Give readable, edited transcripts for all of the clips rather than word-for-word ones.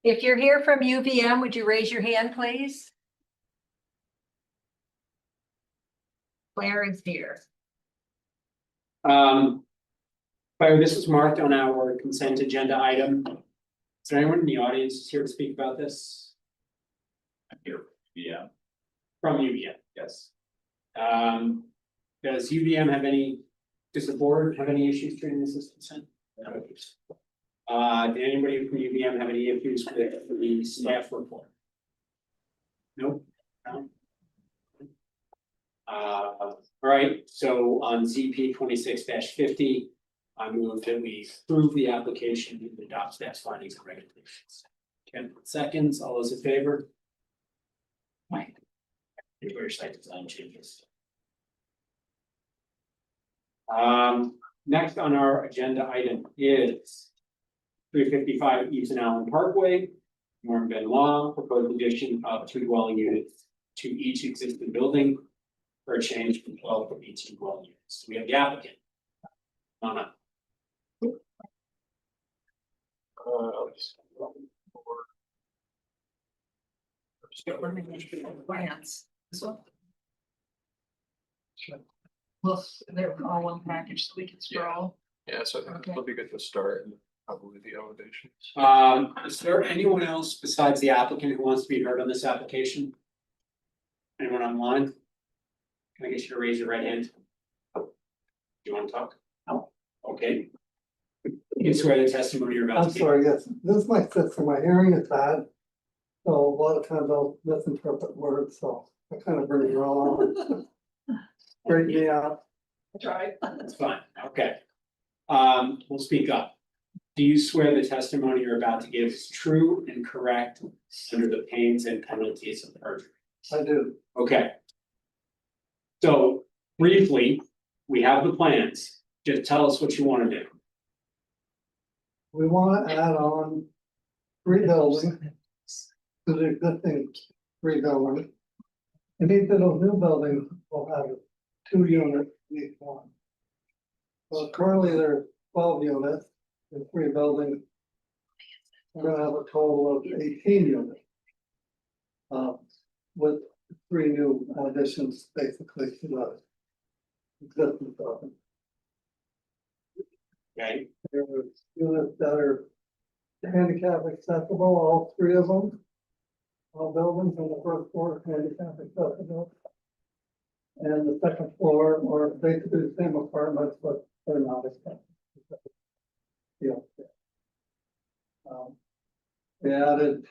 If you're here from UVM, would you raise your hand, please? Claire is here. Claire, this was marked on our consent agenda item. Is there anyone in the audience who's here to speak about this? I'm here, yeah, From UVM, yes. Does UVM have any, does the board have any issues treating this as consent? No. Did anybody from UVM have any issues with the staff report? Nope. No. All right, so on ZP 26-50, I move that we approve the application and adopt staff's findings and recommendations. 10 seconds, all those in favor? Mike. Your site design changes. Next on our agenda item is 355 East and Allen Parkway, Norm Benoit, proposed addition of 2 dwelling units to each existing building for a change from 12 to 18 dwelling units. We have the applicant. Anna. Plans. This one. Well, they're all one package, so we can scroll. Yeah, so I think Okay. it'll be good to start and probably the elevation. Is there anyone else besides the applicant who wants to be heard on this application? Anyone online? Can I get you to raise your right hand? Do you want to talk? No. Okay. You swear the testimony you're about I'm to give. sorry, yes, this is my sister, my hearing is bad. So a lot of times I'll misinterpret words, so I kind of bring it wrong. Break me out. Try. That's fine, okay. We'll speak up. Do you swear the testimony you're about to give is true and correct under the pains and penalties of perjury? I do. Okay. So briefly, we have the plans. Just tell us what you want to do. We want to add on 3 buildings to the existing 3 buildings. And each of those new buildings will have 2 units in each one. So currently there are 12 units in 3 buildings. We're gonna have a total of 18 units. With 3 new additions basically to the existing building. Okay, There are units that are handicap accessible, all 3 of them. All buildings on the first floor are handicap accessible. And the second floor are basically the same apartments, but they're not accessible. Yeah. We added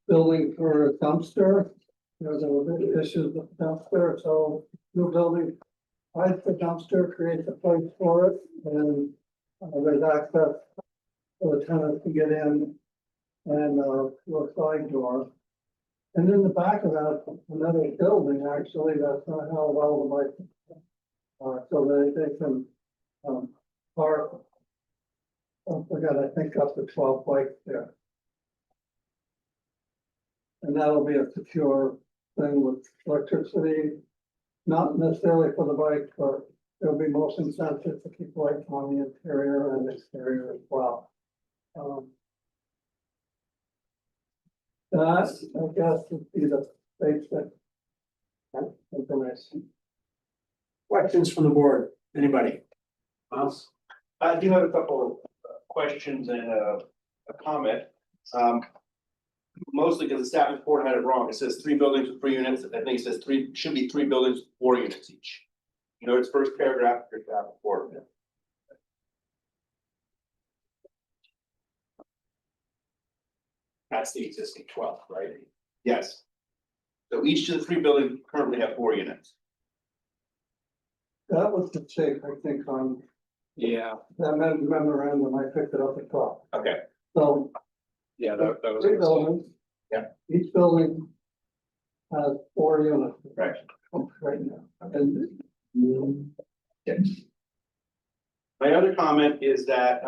building for a dumpster. There's a issues with the dumpster, so new building hides the dumpster, creates a place for it, and there's access for the tenants to get in and through a side door. And in the back of that, another building actually that's not how well the bike. So they can park. Don't forget, I think up to 12 bikes there. And that'll be a secure thing with electricity, not necessarily for the bike, but there'll be motion sensors to keep lights on the interior and exterior as well. That, I guess, would be the basic information. questions from the board, anybody? Miles? I do have a couple of questions and a comment. Mostly because the staff report had it wrong. It says 3 buildings with 3 units. I think it says should be 3 buildings with 4 units each. You know, it's first paragraph of your staff report. That's the existing 12, right? Yes. So each of the 3 buildings currently have 4 units. That was the shape, I think, on Yeah, that memorandum, I picked it up at top. Okay. So yeah, that was. 3 buildings. Yeah. Each building has 4 units. Right. Right now. And My other comment is that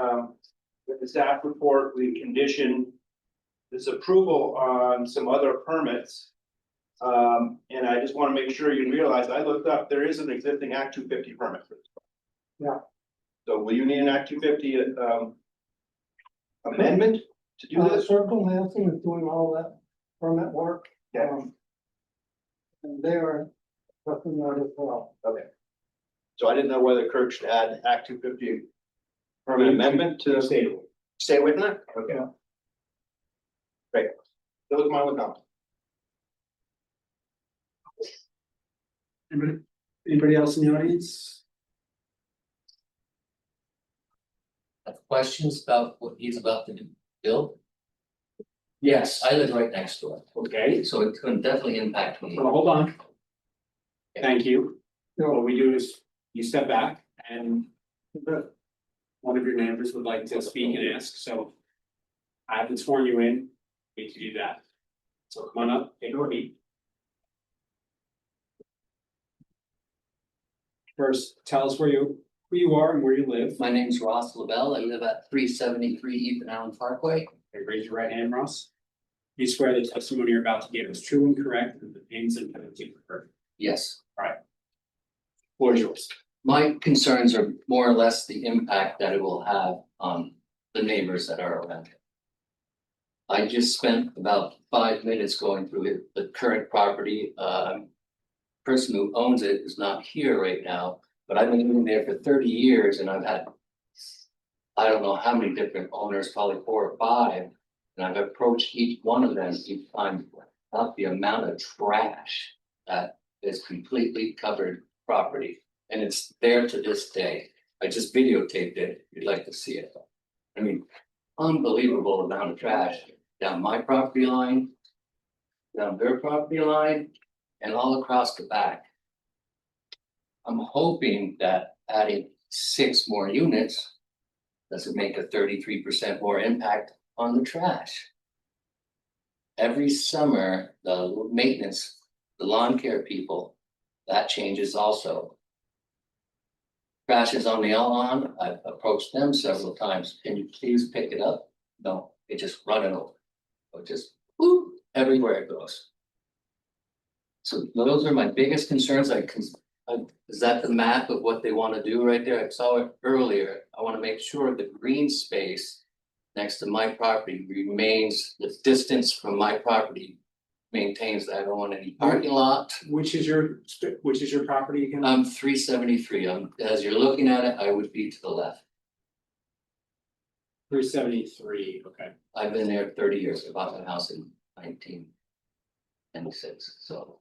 with the staff report, we condition this approval on some other permits. And I just want to make sure you realize, I looked up, there is an existing Act 250 permit for this. Yeah. So will you need an Act 250 amendment, to do this? Circle Massing is doing all that permit work. Yeah. And they are working on it as well. Okay. So I didn't know whether Kirk should add Act 250 permit amendment to stay with that? Okay. Great. Those are my one comment. Anybody else in the audience? Have questions about what he's about to build? Yes, I live right next door, okay, so it's gonna definitely impact me. so hold on. Thank you. You know, What we do is you step back and one of your neighbors would like to speak and ask, so I haven't sworn you in, need to do that. So come on up, take a seat. First, tell us who you are and where you live. My name's Ross LaBelle. I live at 373 Ethan Allen Parkway. Okay, raise your right hand, Ross. You swear the testimony you're about to give is true and correct, and the things and penalties are correct. Yes, Floor is yours. my concerns are more or less the impact that it will have on the neighbors that are around it. I just spent about 5 minutes going through it, the current property, person who owns it is not here right now, but I've been living there for 30 years and I've had. I don't know how many different owners, probably 4 or 5, and I've approached each one of them each time about the amount of trash that is completely covered property, and it's there to this day. I just videotaped it, if you'd like to see it. I mean, unbelievable amount of trash down my property line, down their property line, and all across the back. I'm hoping that adding 6 more units doesn't make a 33% more impact on the trash. Every summer, the maintenance, the lawn care people, that changes also. Trash is on the lawn. I've approached them several times. Can you please pick it up? No, they just run it over. It just whoop, everywhere it goes. So those are my biggest concerns. Is that the map of what they want to do right there? I saw it earlier. I want to make sure the green space next to my property remains, the distance from my property maintains that. I don't want any parking lot. Which is your property again? 373. As you're looking at it, I would be to the left. 373, okay. I've been there 30 years. I bought my house in 1996, so.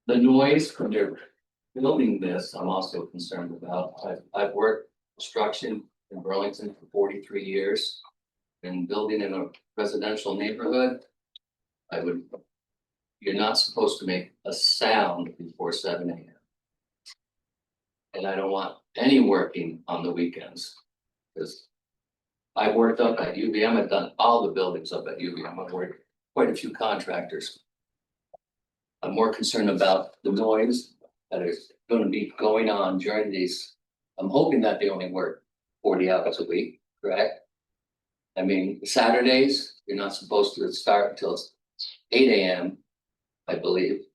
The noise when they're building this, I'm also concerned about. I've worked construction in Burlington for 43 years. Been building in a residential neighborhood. You're not supposed to make a sound before 7 AM. And I don't want any working on the weekends. Because I've worked up at UVM, I've done all the buildings up at UVM, I've worked quite a few contractors. I'm more concerned about the noise that is gonna be going on during these. I'm hoping that they only work 40 hours a week, correct? I mean, Saturdays, you're not supposed to start until 8 AM, I believe.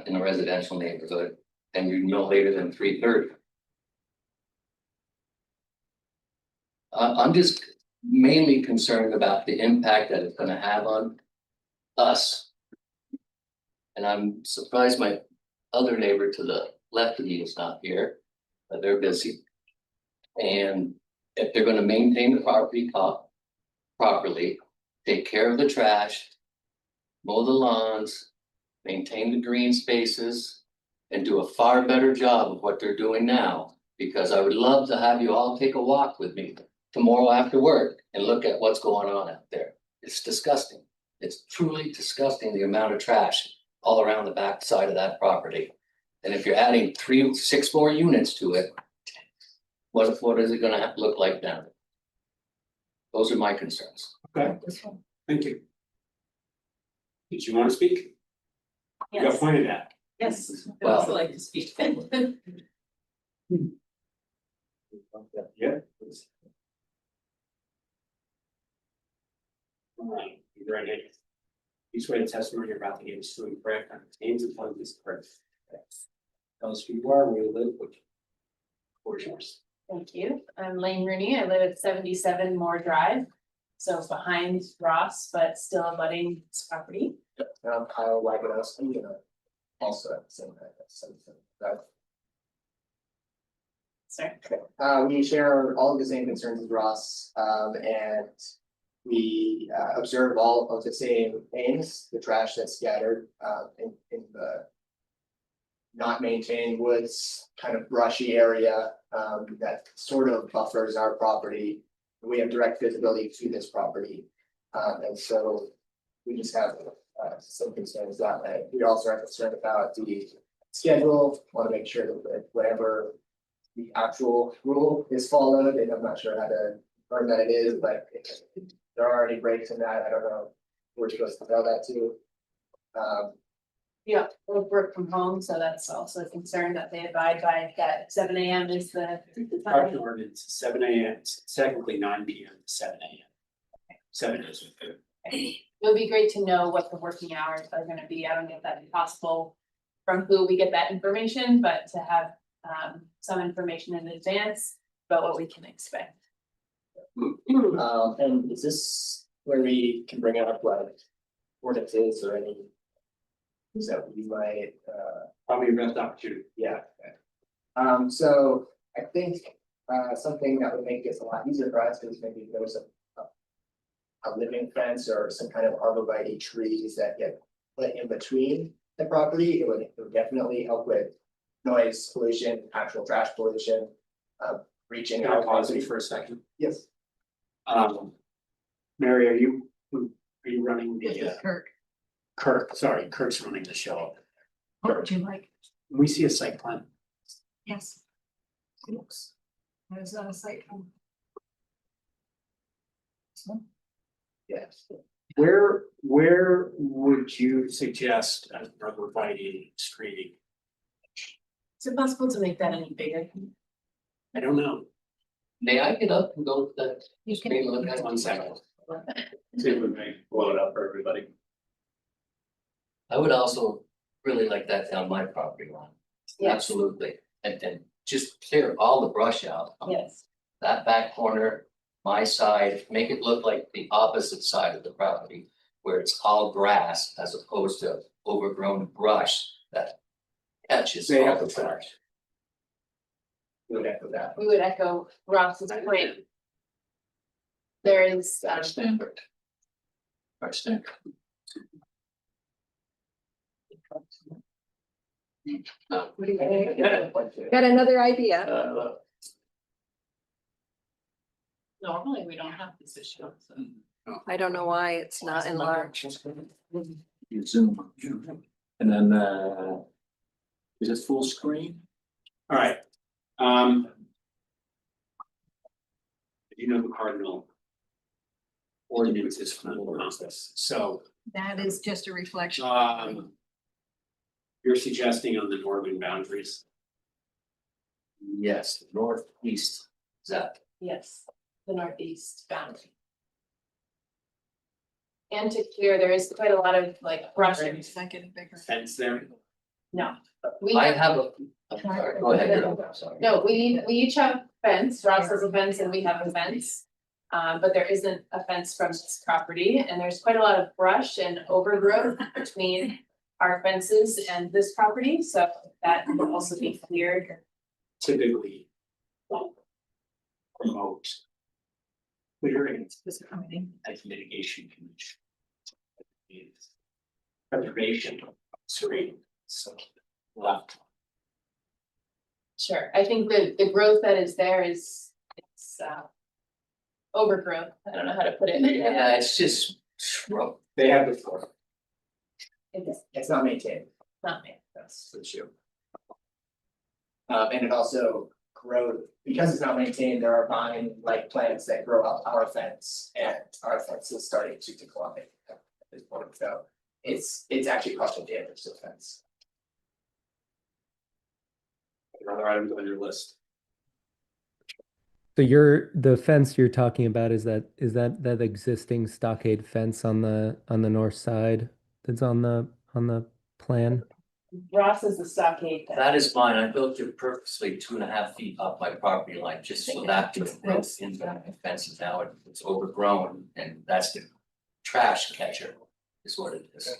In a residential neighborhood, and you're no later than 3:30. I'm just mainly concerned about the impact that it's gonna have on us. And I'm surprised my other neighbor to the left of me is not here, but they're busy. And if they're gonna maintain the property properly, take care of the trash, mow the lawns, maintain the green spaces, and do a far better job of what they're doing now. Because I would love to have you all take a walk with me tomorrow after work and look at what's going on out there. It's disgusting. It's truly disgusting, the amount of trash all around the back side of that property. And if you're adding 6 more units to it, what is it gonna look like then? Those are my concerns. Okay, thank you. Did you want to speak? You got Yes, pointed at. yes, I'd Well- also like to speak. Yeah. Alright, you ready? You swear the testimony you're about to give is true and correct, and contains and tells this correct. Tell us who you are, where you live, which. Where's yours? Thank you. I'm Lane Rooney. I live at 77 Moore Drive. So behind Ross, but still abutting his property. Kyle Wagonowski, also at the same time, that. Sorry. We share all of the same concerns as Ross, and we observe all of the same things, the trash that's scattered in the not maintained woods, kind of brushy area that sort of buffers our property. We have direct visibility to this property, and so we just have some concerns that way. We also are concerned about the schedule, want to make sure that whatever the actual rule is followed, and I'm not sure how to confirm that it is, but if there are any breaks in that, I don't know who we're supposed to tell that to. Yeah, we work from home, so that's also a concern that they abide by, that 7 AM is the Parking time. ordinance, 7 AM, it's technically 9 PM to 7 AM. 7 is. It would be great to know what the working hours are gonna be. I don't know if that'd be possible from who we get that information, but to have some information in advance about what we can expect. And is this where we can bring up like ordinances or any? Is that we might, Probably your best opportunity. yeah. So I think, something that would make this a lot easier for us is maybe if there was a living fence or some kind of arborvitae trees that get put in between the property, it would definitely help with noise pollution, actual trash pollution, reaching Can I out. pause you for a second? Yes. Mary, are you running This the, is Kirk. Kirk's running the show. What would you like? Can we see a site plan? Yes. Oops. There's not a site. plan. This one? Yes. Where would you suggest as arborvitae screening? Is it possible to make that any bigger? I don't know. May I get up and go to the You screen can. look at 1 second. See if we may blow it up for everybody. I would also really like that down my property line. Yes, Absolutely, and just clear all the brush out. yes, That back corner, my side, make it look like the opposite side of the property. Where it's all grass as opposed to overgrown brush that catches They all have the to trash. We would echo that. we would echo Ross's point. There is, Our standard. Our standard. Got another idea. Normally, we don't have this issue. So. I don't know why it's not enlarged. You zoom, and then, is it full screen? All right. You know the cardinal ordinances from the process, so That is just a reflection. you're suggesting on the northern boundaries. Yes, northeast, is that, yes, the northeast boundary. And to clear, there is quite a lot of like brush. It's not getting bigger. Fence there. No. We I have a, I'm sorry, go ahead, Joe, I'm sorry. No, we each have fence, Ross has a fence and we have a fence. But there isn't a fence from this property and there's quite a lot of brush and overgrowth between our fences and this property, so that will also be cleared. Typically. Promote. Clearing Disappointing. as mitigation condition. Is preservation of serene, so left. Sure, I think the growth that is there is, it's overgrowth, I don't know how to put it. Yeah, it's just shrub. They have the floor. It's It's not maintained, not me. that's the issue. And it also grows, because it's not maintained, there are vine-like plants that grow up our fence, and our fence is starting to decline at this point, so it's actually causing damage to the fence. Other items on your list. So the fence you're talking about is that existing stockade fence on the north side that's on the plan? Ross is the stockade. fence. That is mine. I built it purposely 2.5 feet up my property line, just so that could grow into my fence. And now it's overgrown, and that's the trash catcher is what it is.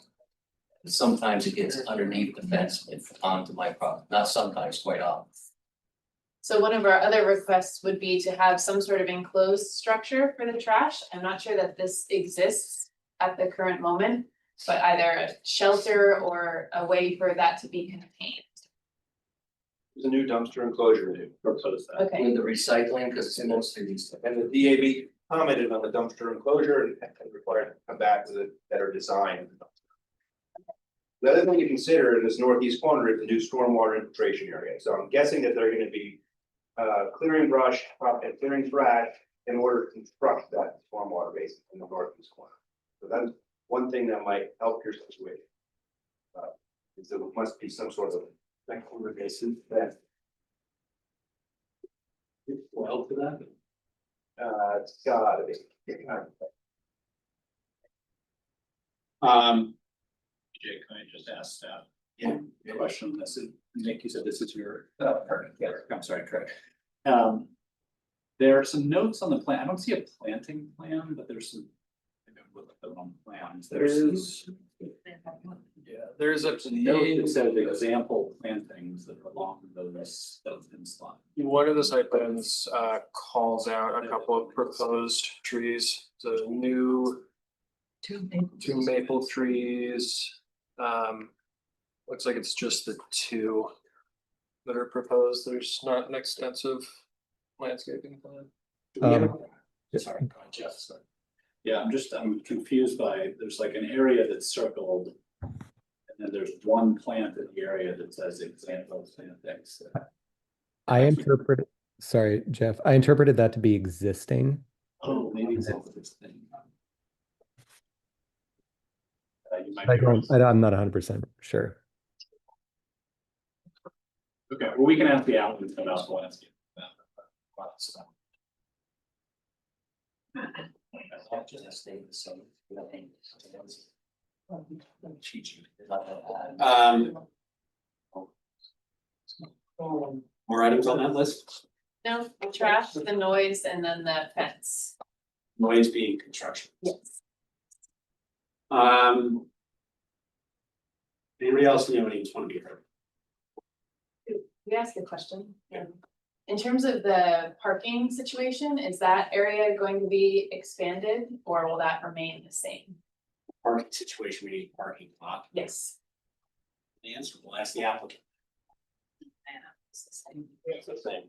Sometimes it gets underneath the fence and onto my property, not sometimes, quite often. So one of our other requests would be to have some sort of enclosed structure for the trash. I'm not sure that this exists at the current moment, but either a shelter or a way for that to be contained. There's a new dumpster enclosure to propose that. Okay, With the recycling, because it's mostly these. And the DAB commented on the dumpster enclosure and required to come back with a better design. The other thing to consider in this northeast corner is the new stormwater infiltration area. So I'm guessing that they're gonna be clearing brush and clearing trash in order to construct that stormwater basin in the northeast corner. So that's one thing that might help your situation. Is there must be some sort of that corner basin that Well, to that. it's gotta be. Jake, can I just ask that? Yeah. Question, this is, Nick, you said this is your, I'm sorry, correct. There are some notes on the plan, I don't see a planting plan, but there's some. Maybe I'm looking at the wrong plans, there's. Yeah, there's a note that says example plantings that are along those lines. One of the site plans calls out a couple of proposed trees, the new two maple trees. Looks like it's just the two that are proposed. There's not an extensive landscaping plan. Sorry, go ahead, Jeff, sorry. Yeah, I'm confused by, there's like an area that's circled. And then there's one plant in the area that says example plantings. I interpreted, sorry, Jeff, I interpreted that to be existing. Oh, maybe it's all this thing. You might I be right. don't, I'm not 100% sure. Okay, well, we can ask the applicant about the landscape. More items on that list, no, the trash, the noise, and then the fence. noise being construction. Yes. Anybody else in the audience want to be heard? We ask a question. In terms of the parking situation, is that area going to be expanded or will that remain the same? Parking situation, we need a parking lot. Yes. The answer, we'll ask the applicant. It's the same. It's the same.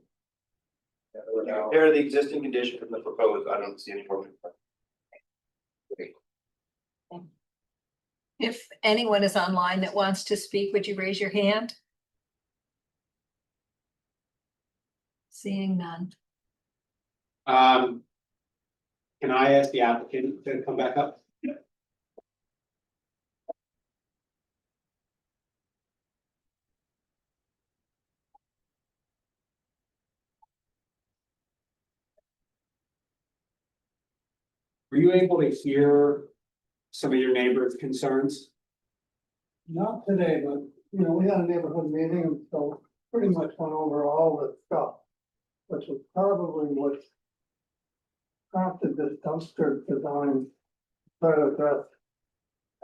When you compare the existing condition from the proposed, I don't see any more. If anyone is online that wants to speak, would you raise your hand? Seeing none. Can I ask the applicant to come back up? Were you able to hear some of your neighbors' concerns? Not today, but, we had a neighborhood meeting, and so pretty much went over all the stuff. Which was probably what prompted this dumpster design, try to address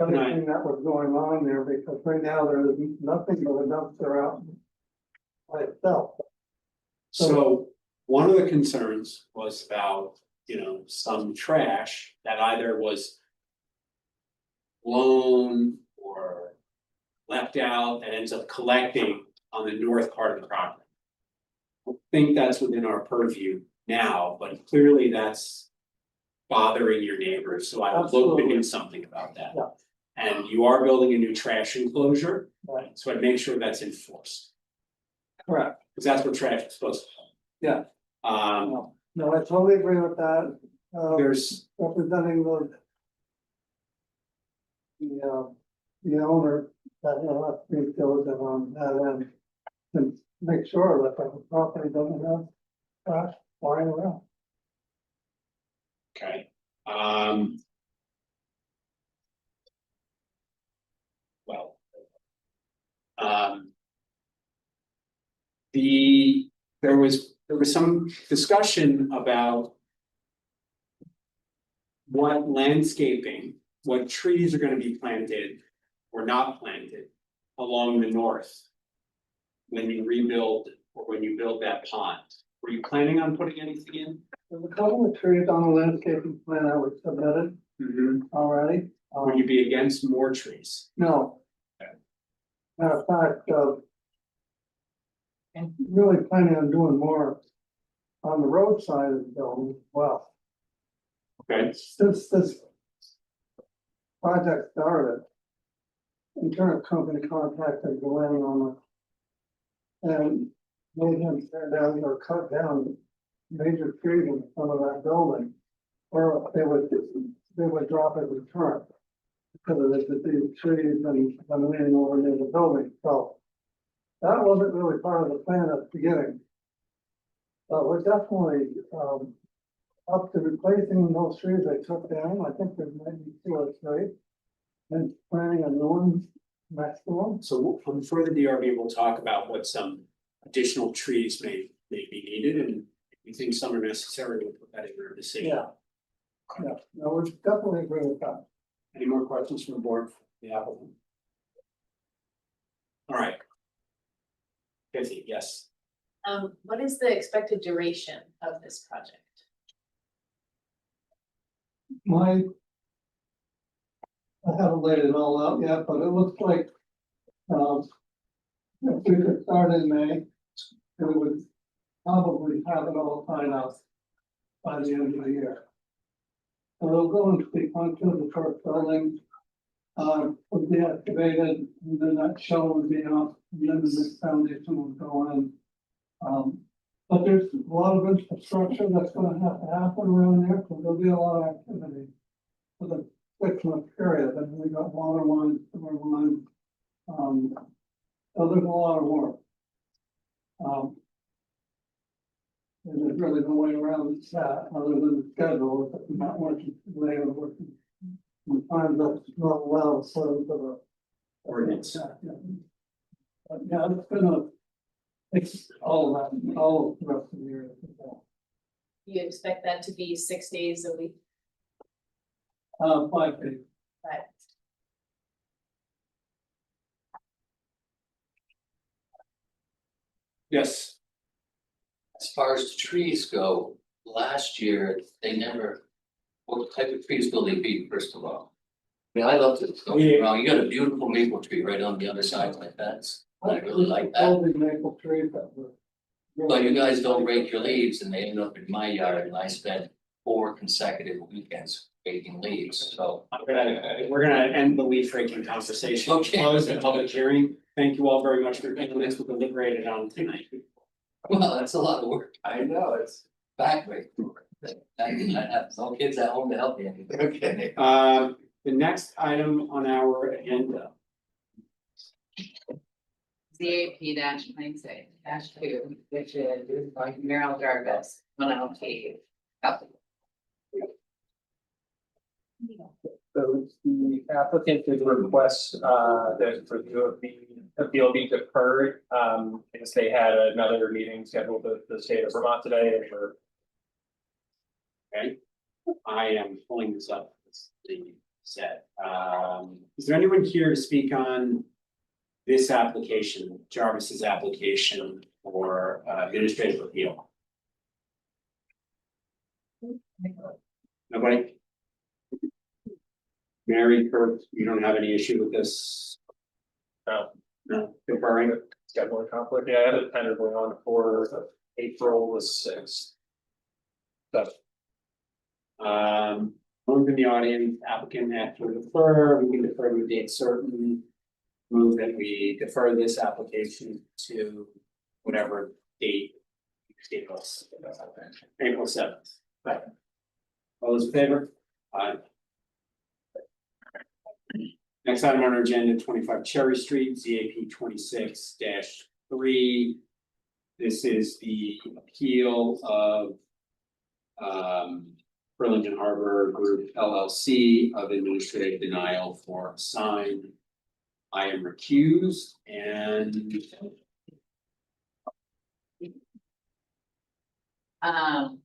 everything that was going on there, because right now there is nothing but a dumpster out by itself. So one of the concerns was about, some trash that either was blown or left out and ends up collecting on the north part of the property. I think that's within our purview now, but clearly that's bothering your neighbors, so I would look to do something about that. Yeah. And you are building a new trash enclosure, Right. so I'd make sure that's enforced, Correct. because that's what trash is supposed to be. Yeah. Um, No, I totally agree with that. there's, Representing the owner, that will have to be diligent on that end. And make sure that the property doesn't have trash flying around. okay, well. there was some discussion about what landscaping, what trees are gonna be planted or not planted along the north when you rebuild or when you build that pond. Were you planning on putting anything in? There's a couple of trees on the landscaping plan I was submitted already. Would you be against more trees? No. Okay. Matter of fact, I'm really planning on doing more on the roadside of the building as well. Okay, Since this project started, insurance company contacted Glenn on it. And made him tear down or cut down major trees in front of that building. Or they would drop it in return. Because of the trees and leaning over near the building, so. That wasn't really part of the plan at the beginning. But we're definitely, up to replacing those trees they took down. I think there's maybe 2 or 3. And planting a new one next to them. so from further DRB, we'll talk about what some additional trees may be needed, and if we think some are necessary, we'll put that in our decision. Yeah. Yeah, no, we definitely agree with that. Any more questions from the board, for the applicant? All right. Kathy, yes. What is the expected duration of this project? I haven't laid it all out yet, but it looks like, if we could start in May, we would probably have it all tied up by the end of the year. So it'll go into the function of the first building, would be activated, and then that shell would be up, and then the next foundation would go in. But there's a lot of infrastructure that's gonna have to happen around there, because there'll be a lot of activity for the 6-month period, and we got water lines, sewer lines. So there's a lot of work. And there's really no way around that, other than the schedule, if not working later, working. Sometimes that's not allowed, so for the. Ordinance. Yeah. But yeah, it's gonna, it's all that, all the rest of the year. You expect that to be 6 days a week? 5 days. Right. Yes. As far as the trees go, last year, they never, what type of trees will they be, first of all? I mean, I love it, don't get me wrong, you got a beautiful maple tree right on the other side of my fence, I really like that. All the maple trees that were. But you guys don't rake your leaves and they end up in my yard and I spent 4 consecutive weekends raking leaves, so. We're gonna end the leaf raking conversation. Okay. Close the public hearing. Thank you all very much for being this. We'll deliberate on tonight. Well, that's a lot of work, I know, it's. backbreaking. I have no kids at home to help me. Okay. The next item on our agenda. ZAP -26-2, which is by Merrill Jarvis, Winooski. So the applicant did request that for the appeal be deferred. Because they had another meeting scheduled with the state of Vermont today and we're. Okay, I am pulling this up, it's the set. Is there anyone here to speak on this application, Jarvis's application for administrative appeal? Nobody? Mary, Kurt, you don't have any issue with this? No, deferring? Scheduling conflict, yeah, I have it tentatively on for April the 6th. But Move in the audience, applicant asked to defer, we can defer to a date certain. Move that we defer this application to whatever date. you gave us. April 7th. Right. All those in favor? Aye. Next item on our agenda, 25 Cherry Street, ZAP 26-3. This is the appeal of Burlington Harbor Group LLC of administrative denial for a sign. I am recused and Do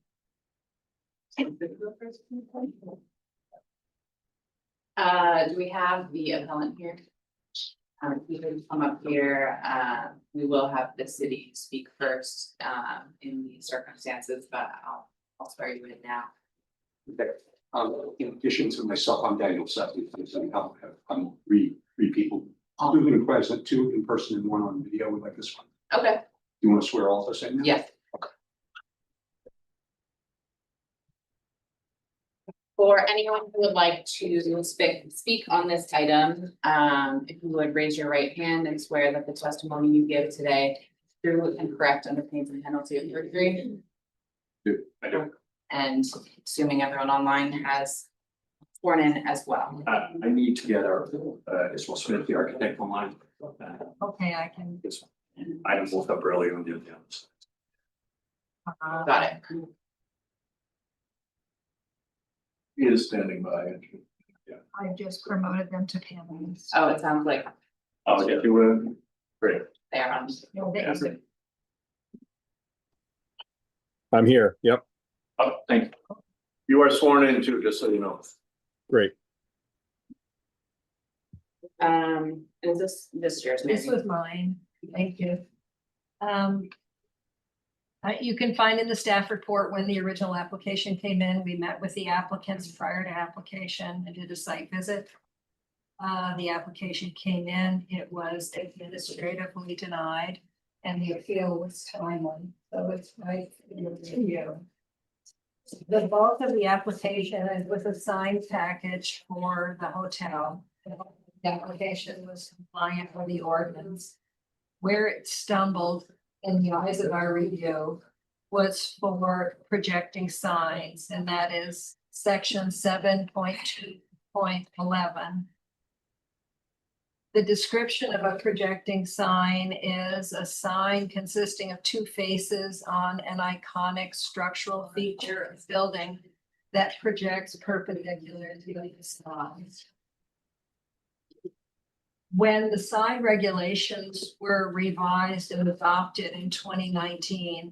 we have the appellant here? You can come up here, we will have the city speak first, in these circumstances, but I'll swear you in now. Okay, in addition to myself, I'm Daniel Seff, I'm three people. Two in present, two in person and one on video, like this one. Okay, You want to swear also saying? yes. For anyone who would like to speak on this item, if you would raise your right hand and swear that the testimony you give today is true and correct under pains and penalty of perjury. I do. And assuming everyone online has sworn in as well. I need to get our, Ismail Smith, the architect online. Okay, I can. This item woke up earlier on the agenda. Got it. He is standing by. I just promoted them to panelists. Oh, it sounds like Oh, yeah, you were, great. they're on. No, they- I'm here, yep. Oh, thank you. You are sworn in too, just so you know. Great. Is this yours, This Mary? was mine. Thank you. You can find in the staff report when the original application came in, we met with the applicants prior to application and did a site visit. The application came in, it was administratively denied and the appeal was timely, so it's right to you. The bulk of the application is with a signed package for the hotel. The application was compliant with the ordinance. Where it stumbled in the eyes of our review was for projecting signs, and that is section 7.2.11. The description of a projecting sign is a sign consisting of two faces on an iconic structural feature of building that projects perpendicular to the facade. When the sign regulations were revised and adopted in 2019,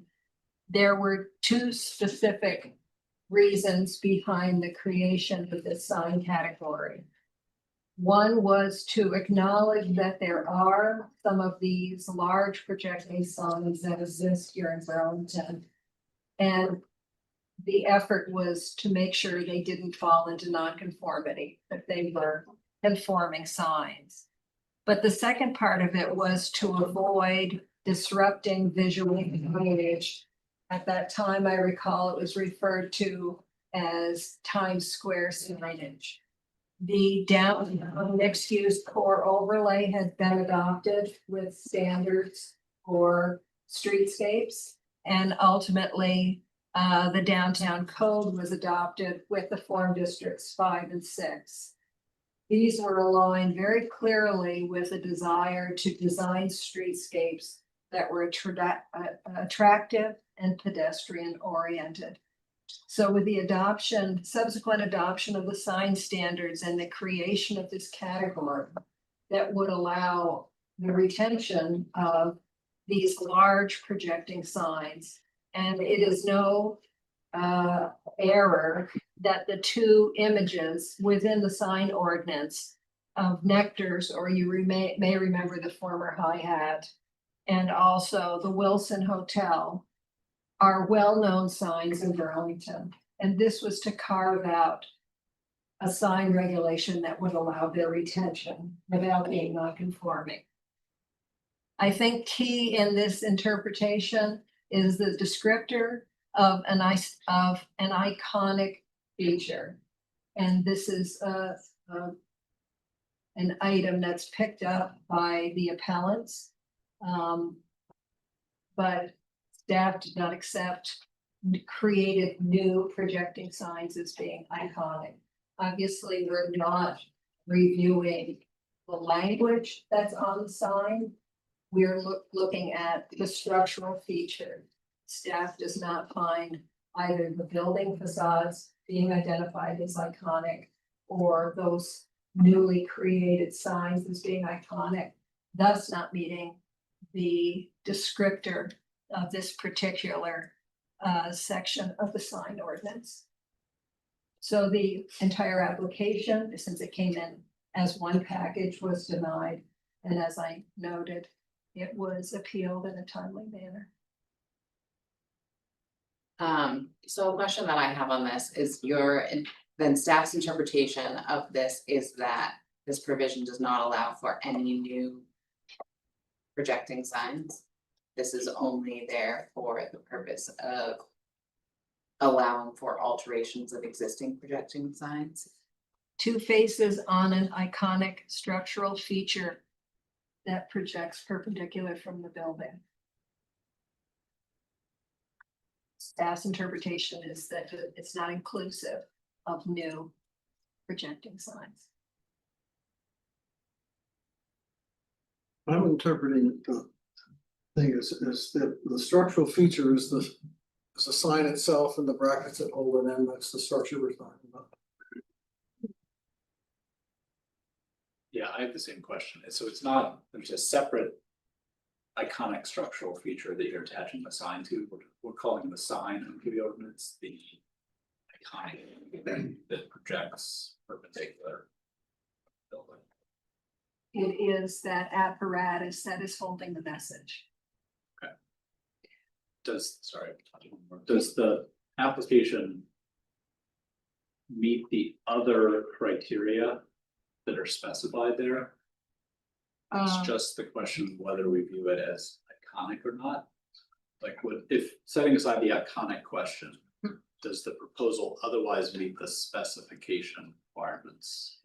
there were two specific reasons behind the creation of this sign category. One was to acknowledge that there are some of these large projecting signs that exist here in Burlington. And the effort was to make sure they didn't fall into nonconformity, that they were conforming signs. But the second part of it was to avoid disrupting visual signage. At that time, I recall it was referred to as Times Square signage. The downtown mixed-use core overlay had been adopted with standards for streetscapes. And ultimately, the downtown code was adopted with the form districts 5 and 6. These were aligned very clearly with a desire to design streetscapes that were attractive and pedestrian oriented. So with the subsequent adoption of the sign standards and the creation of this category that would allow the retention of these large projecting signs. And it is no error that the two images within the sign ordinance of Nectar's, or you may remember the former Hi-Hat, and also the Wilson Hotel, are well-known signs in Burlington. And this was to carve out a sign regulation that would allow their retention without being non-conforming. I think key in this interpretation is the descriptor of an iconic feature. And this is an item that's picked up by the appellants. But staff did not accept creative new projecting signs as being iconic. Obviously, we're not reviewing the language that's on the sign. We're looking at the structural feature. Staff does not find either the building facades being identified as iconic or those newly created signs as being iconic, thus not meeting the descriptor of this particular section of the sign ordinance. So the entire application, since it came in as one package, was denied. And as I noted, it was appealed in a timely manner. So a question that I have on this is then staff's interpretation of this is that this provision does not allow for any new projecting signs. This is only there for the purpose of allowing for alterations of existing projecting signs. Two faces on an iconic structural feature that projects perpendicular from the building. Staff's interpretation is that it's not inclusive of new projecting signs. I'm interpreting the thing is that the structural feature is the sign itself and the brackets that hold it in, that's the structure we're talking about. Yeah, I have the same question. So it's not, there's a separate iconic structural feature that you're attaching the sign to. We're calling the sign in Pkwy ordinance the iconic thing that projects perpendicular building. It is that apparatus that is holding the message. Does the application meet the other criteria that are specified there? It's just the question of whether we view it as iconic or not. Like, if setting aside the iconic question, does the proposal otherwise meet the specification requirements?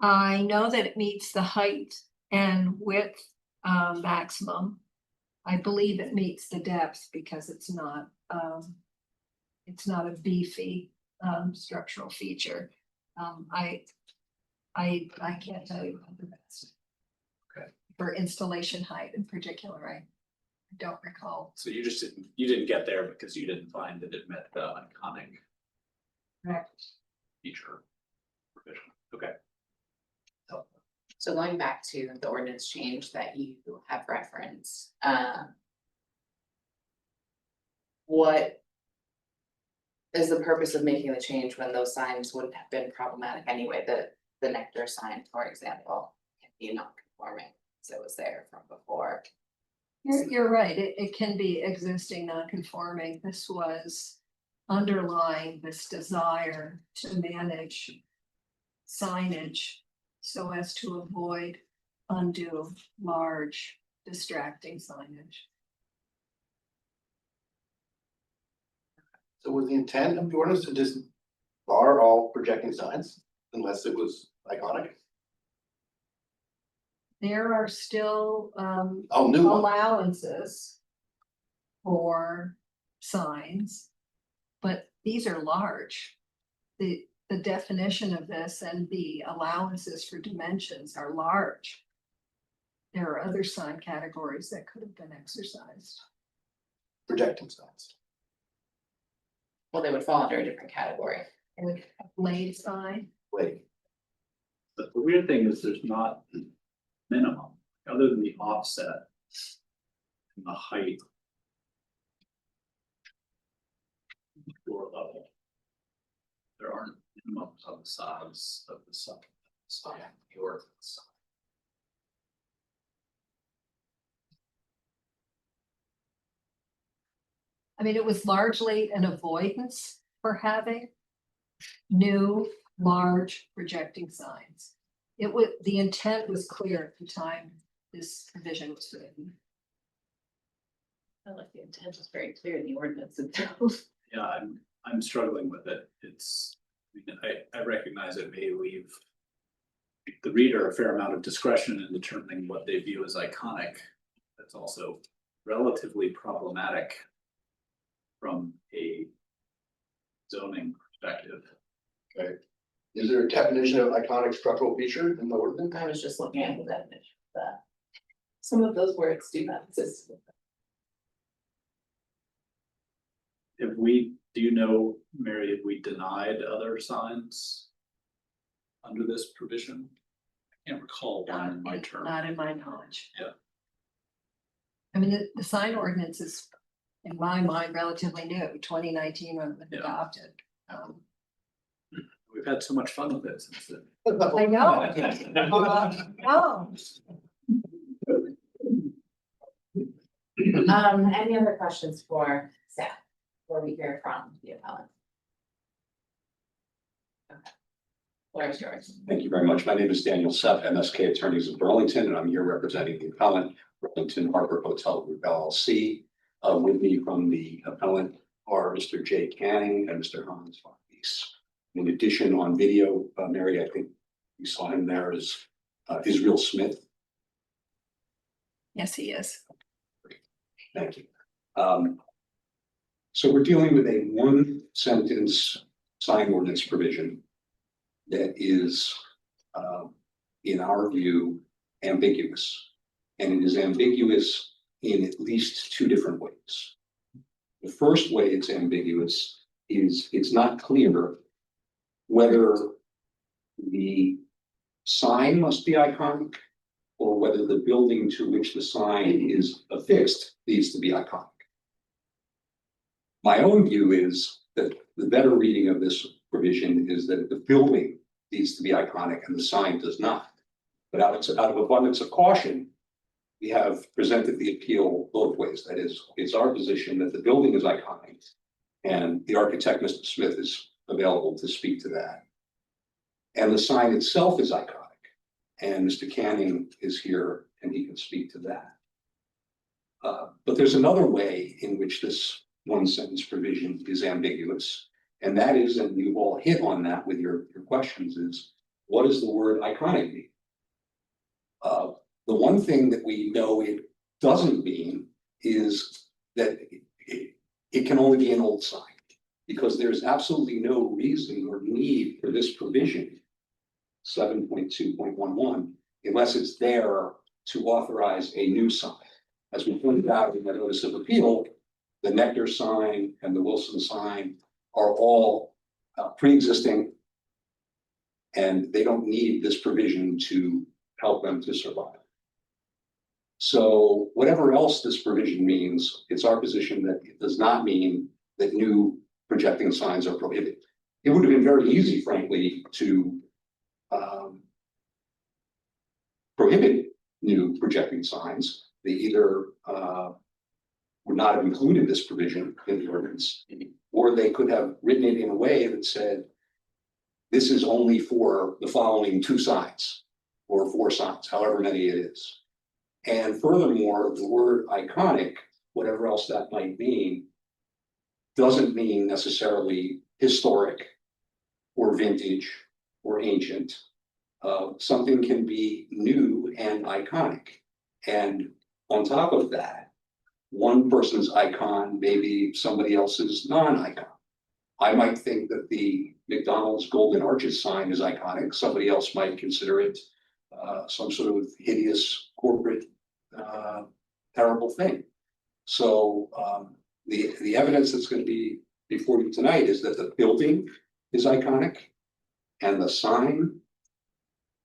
I know that it meets the height and width maximum. I believe it meets the depth because it's not a beefy structural feature. I can't tell you about the rest. Okay. For installation height in particular, I don't recall. So you didn't get there because you didn't find that it met the iconic Correct. feature provision. Okay. So going back to the ordinance change that you have referenced, what is the purpose of making the change when those signs wouldn't have been problematic anyway? The nectar sign, for example, can be non-conforming, so it was there from before. You're right, it can be existing non-conforming. This was underlying this desire to manage signage so as to avoid undue, large, distracting signage. So was the intent of the ordinance to just bar all projecting signs unless it was iconic? There are still Oh, new one. allowances for signs, but these are large. The definition of this and the allowances for dimensions are large. There are other sign categories that could have been exercised. Projecting signs. Well, they would fall under a different category. And a blade sign, Wait, But the weird thing is there's not minimum, other than the offset and the height. Floor level. There aren't minimums on the size of the sign, the ordinance. I mean, it was largely an avoidance for having new, large projecting signs. The intent was clear at the time this provision was written. I like the intent is very clear in the ordinance itself. Yeah, I'm struggling with it. I recognize it may leave the reader a fair amount of discretion in determining what they view as iconic. That's also relatively problematic from a zoning perspective. okay. Is there a definition of iconic structural feature in the ordinance? I was just looking at the definition of that. Some of those words do not exist. Do you know, Mary, if we denied other signs under this provision? I can't recall one in my term. Not in my knowledge. Yeah. I mean, the sign ordinance is in my mind, relatively new, 2019 when it was Yeah. adopted. We've had so much fun with it since then. I know. Oh, Any other questions for staff, before we hear from the appellant? Okay. Floor is yours. Thank you very much. My name is Daniel Seff, MSK Attorneys of Burlington, and I'm here representing the appellant, Burlington Harbor Hotel Group LLC. With me from the appellant are Mr. Jay Canning and Mr. Hans von Wies. In addition, on video, Mary, I think you saw him there, is Israel Smith. yes, he is. Thank you. So we're dealing with a one sentence sign ordinance provision that is, in our view, ambiguous. And it is ambiguous in at least two different ways. The first way it's ambiguous is it's not clear whether the sign must be iconic or whether the building to which the sign is affixed needs to be iconic. My own view is that the better reading of this provision is that the building needs to be iconic and the sign does not. But out of abundance of caution, we have presented the appeal both ways. That is, it's our position that the building is iconic and the architect, Mr. Smith, is available to speak to that. And the sign itself is iconic. And Mr. Canning is here and he can speak to that. But there's another way in which this one sentence provision is ambiguous. And that is, and you've all hit on that with your questions, is what does the word iconic mean? The one thing that we know it doesn't mean is that it can only be an old sign, because there's absolutely no reason or need for this provision, 7.2.11, unless it's there to authorize a new sign. As we pointed out in the notice of appeal, the Nectar sign and the Wilson sign are all pre-existing, and they don't need this provision to help them to survive. So whatever else this provision means, it's our position that it does not mean that new projecting signs are prohibited. It would have been very easy, frankly, to prohibit new projecting signs. They either would not have included this provision in the ordinance, or they could have written it in a way that said, this is only for the following 2 signs or 4 signs, however many it is. And furthermore, the word iconic, whatever else that might mean, doesn't mean necessarily historic or vintage or ancient. Something can be new and iconic. And on top of that, one person's icon may be somebody else's non-icon. I might think that the McDonald's Golden Arches sign is iconic. Somebody else might consider it some sort of hideous corporate terrible thing. So the evidence that's going to be before you tonight is that the building is iconic and the sign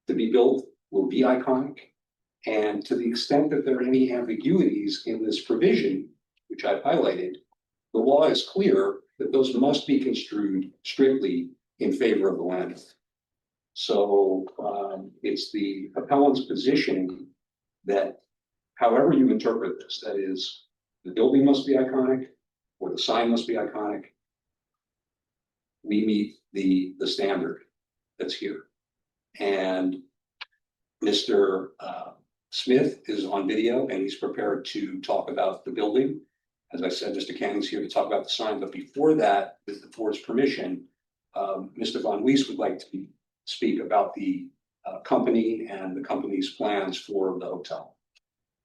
to be built will be iconic. And to the extent that there are any ambiguities in this provision, which I've highlighted, the law is clear that those must be construed strictly in favor of the landowner. So it's the appellant's position that however you interpret this, that is, the building must be iconic or the sign must be iconic, we meet the standard that's here. And Mr. Smith is on video and he's prepared to talk about the building. As I said, Mr. Canning's here to talk about the sign, but before that, with the board's permission, Mr. von Wies would like to speak about the company and the company's plans for the hotel,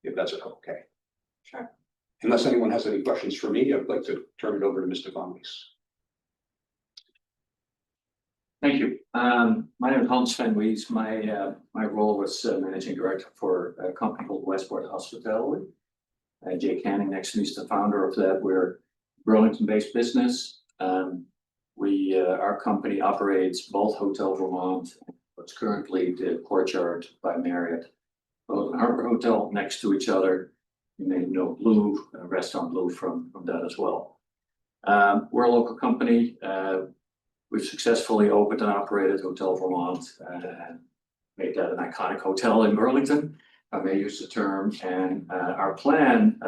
if that's okay. Sure. Unless anyone has any questions for me, I'd like to turn it over to Mr. von Wies. Thank you. My name is Hans van Wies. My role was managing director for a company called Westport Hospitality. Jay Canning next to me is the founder of that. We're a Burlington-based business. Our company operates both Hotel Vermont, what's currently the Courtyard by Marriott, both in Harbor Hotel next to each other. you may know Blue, Restaurant Blue from that as well. We're a local company. We've successfully opened and operated Hotel Vermont and made that an iconic hotel in Burlington, if I may use the term. And our plan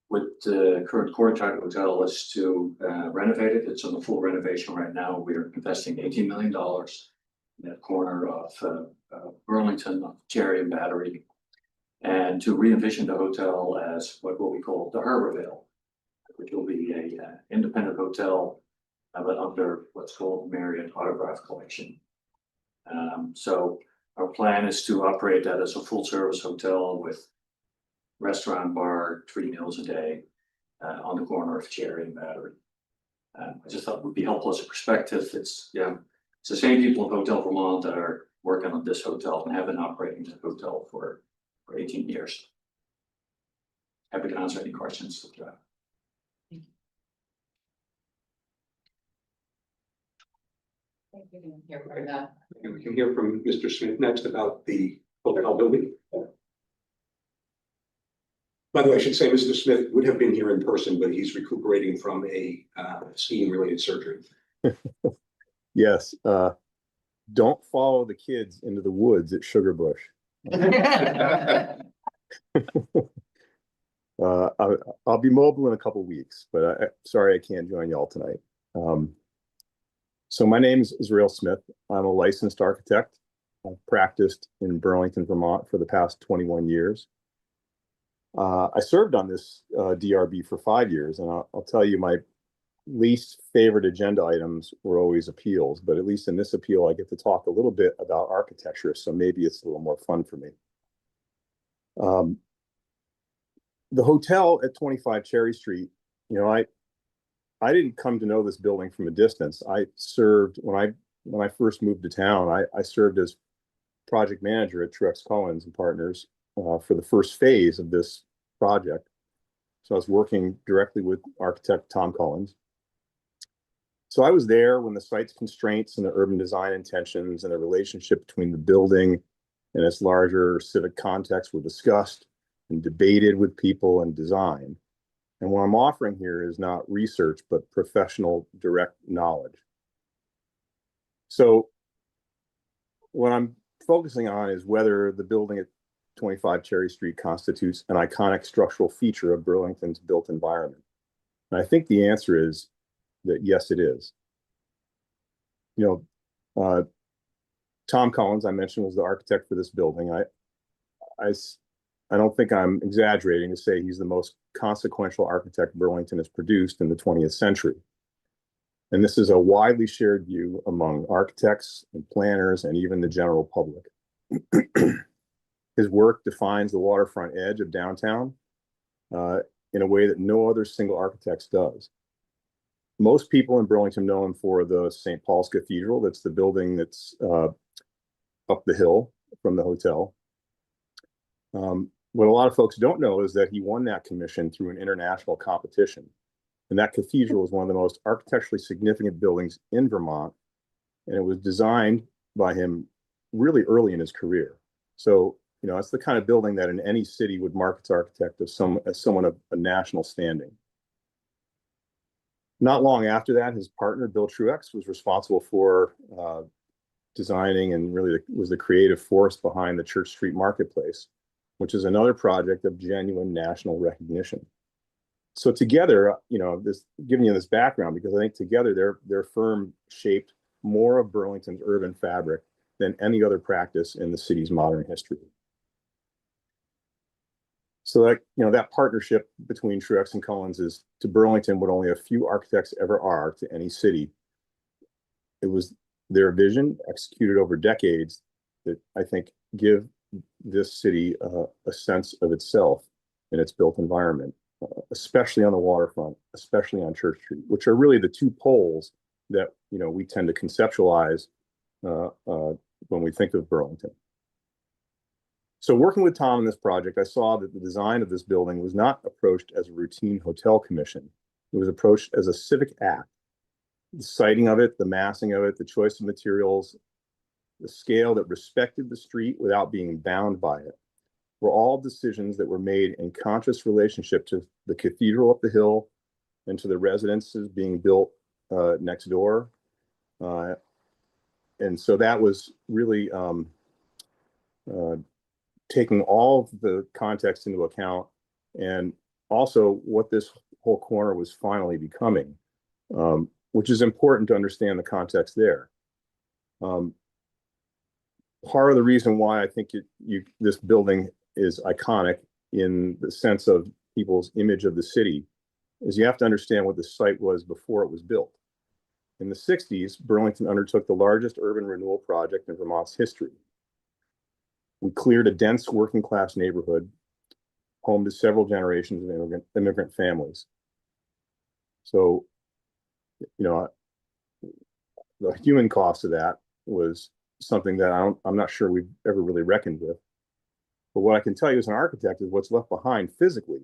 with the current Courtyard Hotel is to renovate it. It's on the full renovation right now. We're investing $18 million in that corner of Burlington, of Cherry and Battery, and to re-envision the hotel as what we call the Harborville, which will be a independent hotel, but under what's called Marriott Autograph Collection. So our plan is to operate that as a full service hotel with restaurant, bar, 3 meals a day on the corner of Cherry and Battery. I just thought it would be helpful as a perspective. It's the same people in Hotel Vermont that are working on this hotel and have been operating the hotel for 18 years. Happy to answer any questions. We can hear from Mr. Smith next about the hotel building. By the way, I should say Mr. Smith would have been here in person, but he's recuperating from a skiing-related surgery. Yes, don't follow the kids into the woods at Sugar Bush. I'll be mobile in a couple weeks, but sorry I can't join y'all tonight. So my name is Israel Smith. I'm a licensed architect. I've practiced in Burlington, Vermont for the past 21 years. I served on this DRB for 5 years, and I'll tell you my least favorite agenda items were always appeals, but at least in this appeal, I get to talk a little bit about architecture, so maybe it's a little more fun for me. The hotel at 25 Cherry Street, you know, I didn't come to know this building from a distance. I served, when I first moved to town, I served as project manager at Truex Collins and Partners for the first phase of this project. So I was working directly with architect Tom Collins. So I was there when the site's constraints and the urban design intentions and the relationship between the building and its larger civic context were discussed and debated with people and designed. And what I'm offering here is not research, but professional direct knowledge. So what I'm focusing on is whether the building at 25 Cherry Street constitutes an iconic structural feature of Burlington's built environment. And I think the answer is that yes, it is. You know, Tom Collins, I mentioned, was the architect for this building. I don't think I'm exaggerating to say he's the most consequential architect Burlington has produced in the 20th century. And this is a widely shared view among architects and planners and even the general public. His work defines the waterfront edge of downtown in a way that no other single architect does. Most people in Burlington know him for the St. Paul's Cathedral. That's the building that's up the hill from the hotel. What a lot of folks don't know is that he won that commission through an international competition. And that cathedral is one of the most architecturally significant buildings in Vermont. And it was designed by him really early in his career. So, you know, it's the kind of building that in any city would mark its architect as someone of a national standing. Not long after that, his partner, Bill Truex, was responsible for designing and really was the creative force behind the Church Street Marketplace, which is another project of genuine national recognition. So together, you know, giving you this background, because I think together their firm shaped more of Burlington's urban fabric than any other practice in the city's modern history. So that, you know, that partnership between Truex and Collins is to Burlington what only a few architects ever are to any city. It was their vision executed over decades that I think give this city a sense of itself in its built environment, especially on the waterfront, especially on Church Street, which are really the two poles that, you know, we tend to conceptualize when we think of Burlington. So working with Tom in this project, I saw that the design of this building was not approached as a routine hotel commission. It was approached as a civic act. The siting of it, the massing of it, the choice of materials, the scale that respected the street without being bound by it. were all decisions that were made in conscious relationship to the cathedral up the hill and to the residences being built next door. And so that was really taking all of the context into account, and also what this whole corner was finally becoming, which is important to understand the context there. Part of the reason why I think this building is iconic in the sense of people's image of the city is you have to understand what the site was before it was built. In the 60s, Burlington undertook the largest urban renewal project in Vermont's history. We cleared a dense working class neighborhood, home to several generations of immigrant families. So, you know, the human cost of that was something that I'm not sure we've ever really reckoned with. But what I can tell you as an architect is what's left behind physically: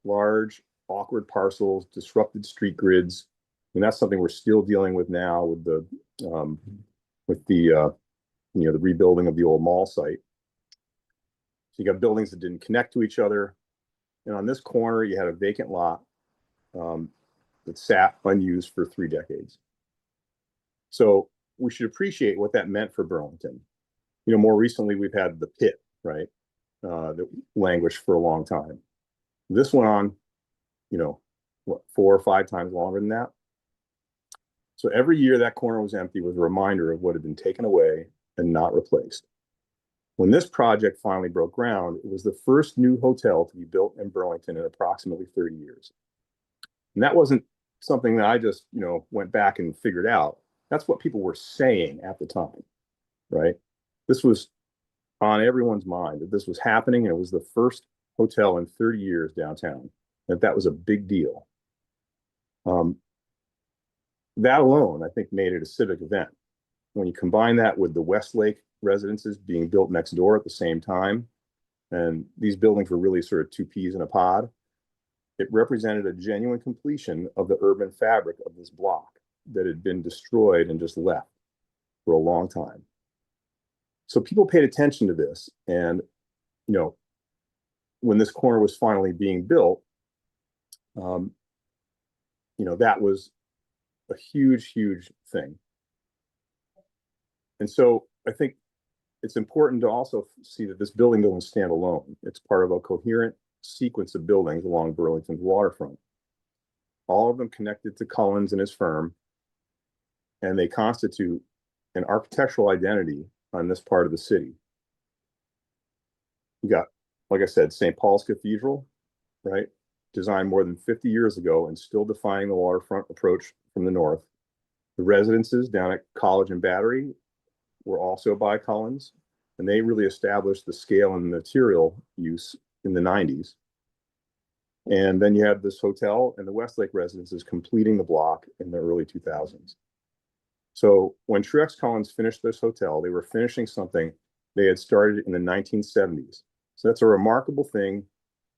large, awkward parcels, disrupted street grids. And that's something we're still dealing with now with the the rebuilding of the old mall site. So you got buildings that didn't connect to each other. And on this corner, you had a vacant lot that sat unused for 3 decades. So we should appreciate what that meant for Burlington. You know, more recently, we've had the pit, right, that languished for a long time. This went on, you know, what, 4 or 5 times longer than that. So every year that corner was empty was a reminder of what had been taken away and not replaced. When this project finally broke ground, it was the first new hotel to be built in Burlington in approximately 30 years. And that wasn't something that I just, you know, went back and figured out. That's what people were saying at the time, right? This was on everyone's mind that this was happening, and it was the first hotel in 30 years downtown. That was a big deal. That alone, I think, made it a civic event. When you combine that with the Westlake residences being built next door at the same time, and these buildings were really sort of 2 peas in a pod, it represented a genuine completion of the urban fabric of this block that had been destroyed and just left for a long time. So people paid attention to this, and you know, when this corner was finally being built, you know, that was a huge, huge thing. And so I think it's important to also see that this building doesn't stand alone. It's part of a coherent sequence of buildings along Burlington's waterfront, all of them connected to Collins and his firm, and they constitute an architectural identity on this part of the city. You got, like I said, St. Paul's Cathedral, right? Designed more than 50 years ago and still defining the waterfront approach from the north. The residences down at College and Battery were also by Collins, and they really established the scale and material use in the 90s. And then you have this hotel and the Westlake residences completing the block in the early 2000s. So when Truex Collins finished this hotel, they were finishing something they had started in the 1970s. So that's a remarkable thing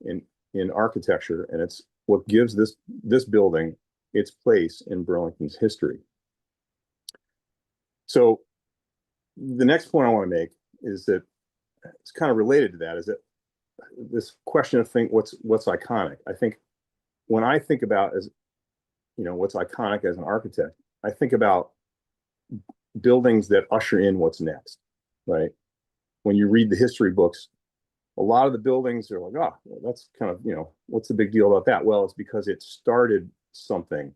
in architecture, and it's what gives this building its place in Burlington's history. So the next point I want to make is that it's kind of related to that, is that this question of what's iconic. I think when I think about, as you know, what's iconic as an architect, I think about buildings that usher in what's next, right? When you read the history books, a lot of the buildings are like, oh, well, that's kind of, you know, what's the big deal about that? Well, it's because it started something.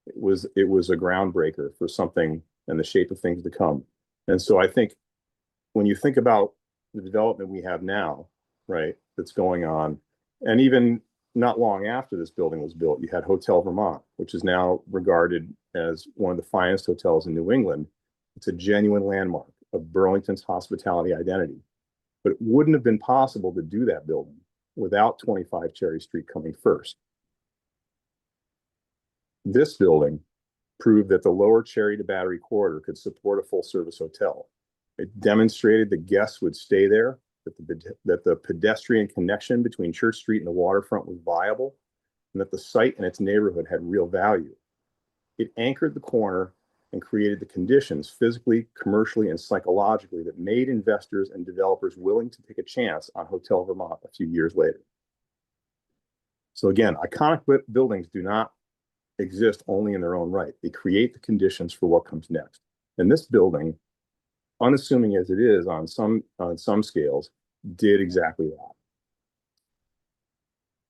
It was a groundbreaker for something and the shape of things to come. And so I think when you think about the development we have now, right, that's going on, and even not long after this building was built, you had Hotel Vermont, which is now regarded as one of the finest hotels in New England. It's a genuine landmark of Burlington's hospitality identity. But it wouldn't have been possible to do that building without 25 Cherry Street coming first. This building proved that the lower Cherry to Battery corridor could support a full-service hotel. It demonstrated that guests would stay there, that the pedestrian connection between Church Street and the waterfront was viable, and that the site and its neighborhood had real value. It anchored the corner and created the conditions physically, commercially, and psychologically that made investors and developers willing to take a chance on Hotel Vermont a few years later. So again, iconic buildings do not exist only in their own right. They create the conditions for what comes next. And this building, unassuming as it is on some scales, did exactly that.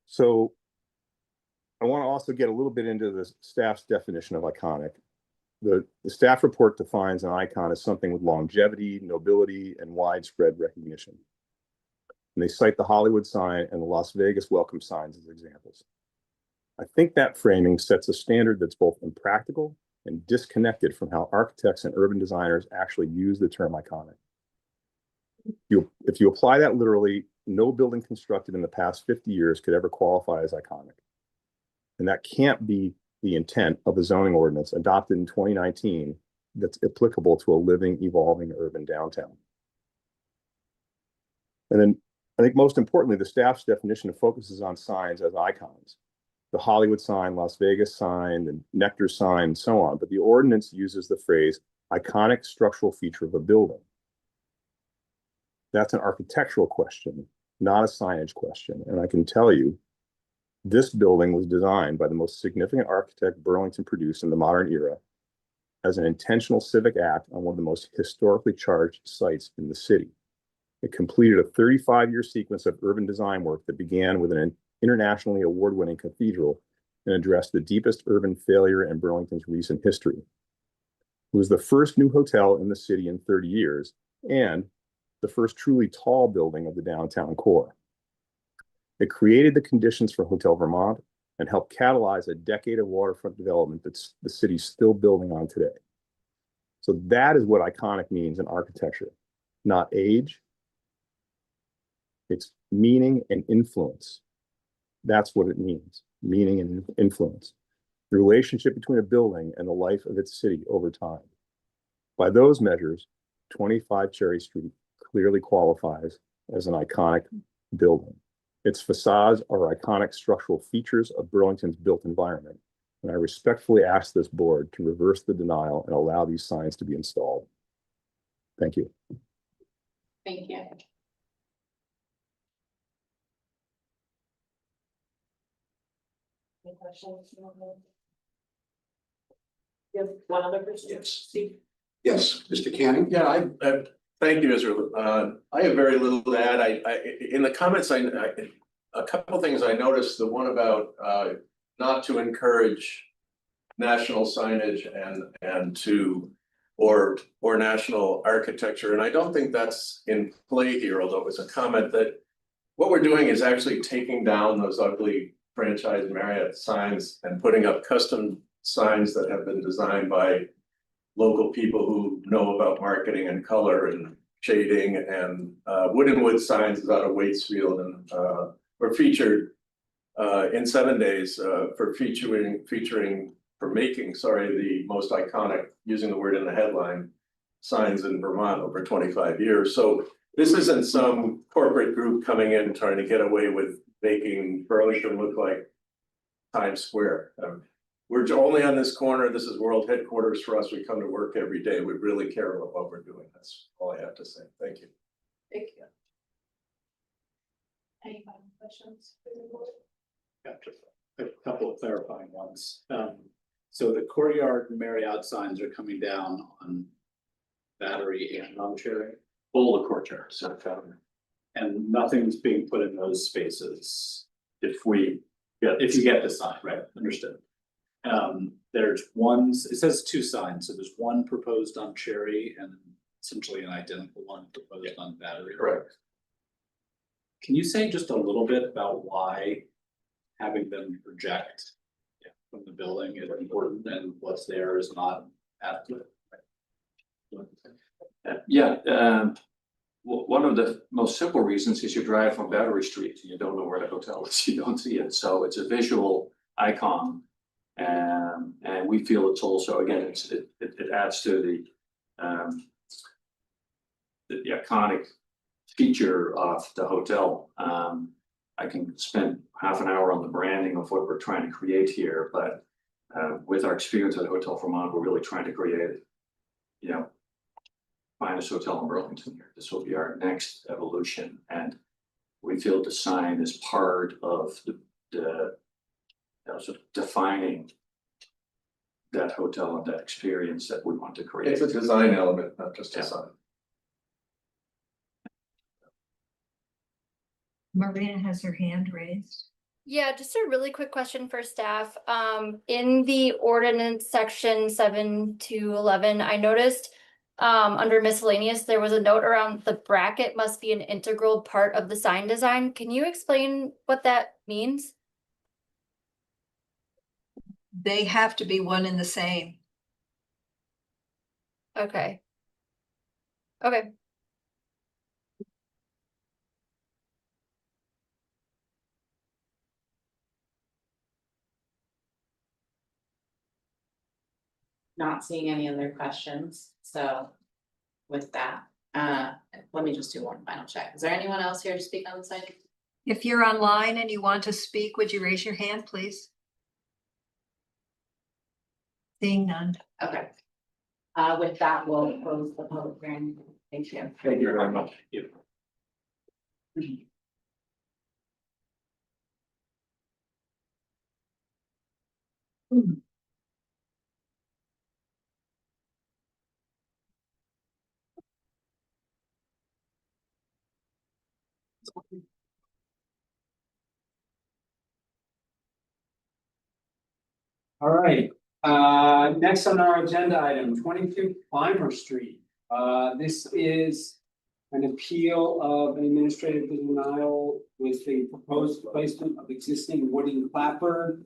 So I want to also get a little bit into the staff's definition of iconic. The staff report defines an icon as something with longevity, nobility, and widespread recognition. And they cite the Hollywood sign and the Las Vegas welcome signs as examples. I think that framing sets a standard that's both impractical and disconnected from how architects and urban designers actually use the term iconic. If you apply that literally, no building constructed in the past 50 years could ever qualify as iconic. And that can't be the intent of a zoning ordinance adopted in 2019 that's applicable to a living, evolving urban downtown. And then I think most importantly, the staff's definition focuses on signs as icons. The Hollywood sign, Las Vegas sign, the Nectar sign, and so on. But the ordinance uses the phrase iconic structural feature of a building. That's an architectural question, not a signage question. And I can tell you, this building was designed by the most significant architect Burlington produced in the modern era as an intentional civic act on one of the most historically charged sites in the city. It completed a 35-year sequence of urban design work that began with an internationally award-winning cathedral and addressed the deepest urban failure in Burlington's recent history. It was the first new hotel in the city in 30 years and the first truly tall building of the downtown core. It created the conditions for Hotel Vermont and helped catalyze a decade of waterfront development that the city's still building on today. So that is what iconic means in architecture, not age. It's meaning and influence. That's what it means, meaning and influence. The relationship between a building and the life of its city over time. By those measures, 25 Cherry Street clearly qualifies as an iconic building. Its facades are iconic structural features of Burlington's built environment, and I respectfully ask this board to reverse the denial and allow these signs to be installed. Thank you. Thank you. Any questions? You have one other person? Yes. Yes, Mr. Canning? Yeah, I thank you, Israel. I have very little to add. I in the comments, a couple things I noticed. The one about not to encourage national signage and to or national architecture, and I don't think that's in play here. Although it was a comment that what we're doing is actually taking down those ugly franchise Marriott signs and putting up custom signs that have been designed by local people who know about marketing and color and shading, and Wood and Wood signs is out of Waitsfield and were featured in 7 days for making the most iconic, using the word in the headline, signs in Vermont over 25 years. So this isn't some corporate group coming in trying to get away with making Burlington look like Times Square. We're only on this corner. This is world headquarters for us. We come to work every day. We really care about what we're doing. That's all I have to say. Thank you. Thank you. Any final questions? Yeah, just a couple of clarifying ones. So the courtyard Marriott signs are coming down on Battery and on Cherry. All the courtyard, And nothing's being put in those spaces if you get the sign, right? Understood. There's one, it says two signs, so there's one proposed on Cherry and essentially an identical one proposed on Battery. Correct. Can you say just a little bit about why having them project from the building is important and what's there is not adequate? One of the most simple reasons is you drive from Battery Street and you don't know where the hotel is, you don't see it. So it's a visual icon. And we feel it's also, again, it adds to the iconic feature of the hotel. I can spend half an hour on the branding of what we're trying to create here, but With our experience at Hotel Vermont, we're really trying to create, you know, finest hotel in Burlington here. This will be our next evolution, and we feel design is part of the sort of defining that hotel and that experience that we want to create. It's a design element, not just design. Maria has her hand raised. Yeah, just a really quick question for staff. In the ordinance section 7 to 11, I noticed under miscellaneous, there was a note around the bracket must be an integral part of the sign design. Can you explain what that means? They have to be one and the same. Okay. Okay. Not seeing any other questions, so with that, let me just do one final check. Is there anyone else here to speak on this item? If you're online and you want to speak, would you raise your hand, please? Seeing none. Okay. With that, we'll close the public hearing. Thank you. Thank you very much. All right, next on our agenda item, 22 Clymer Street. This is an appeal of an administrative denial with the proposed placement of existing wooden clapboard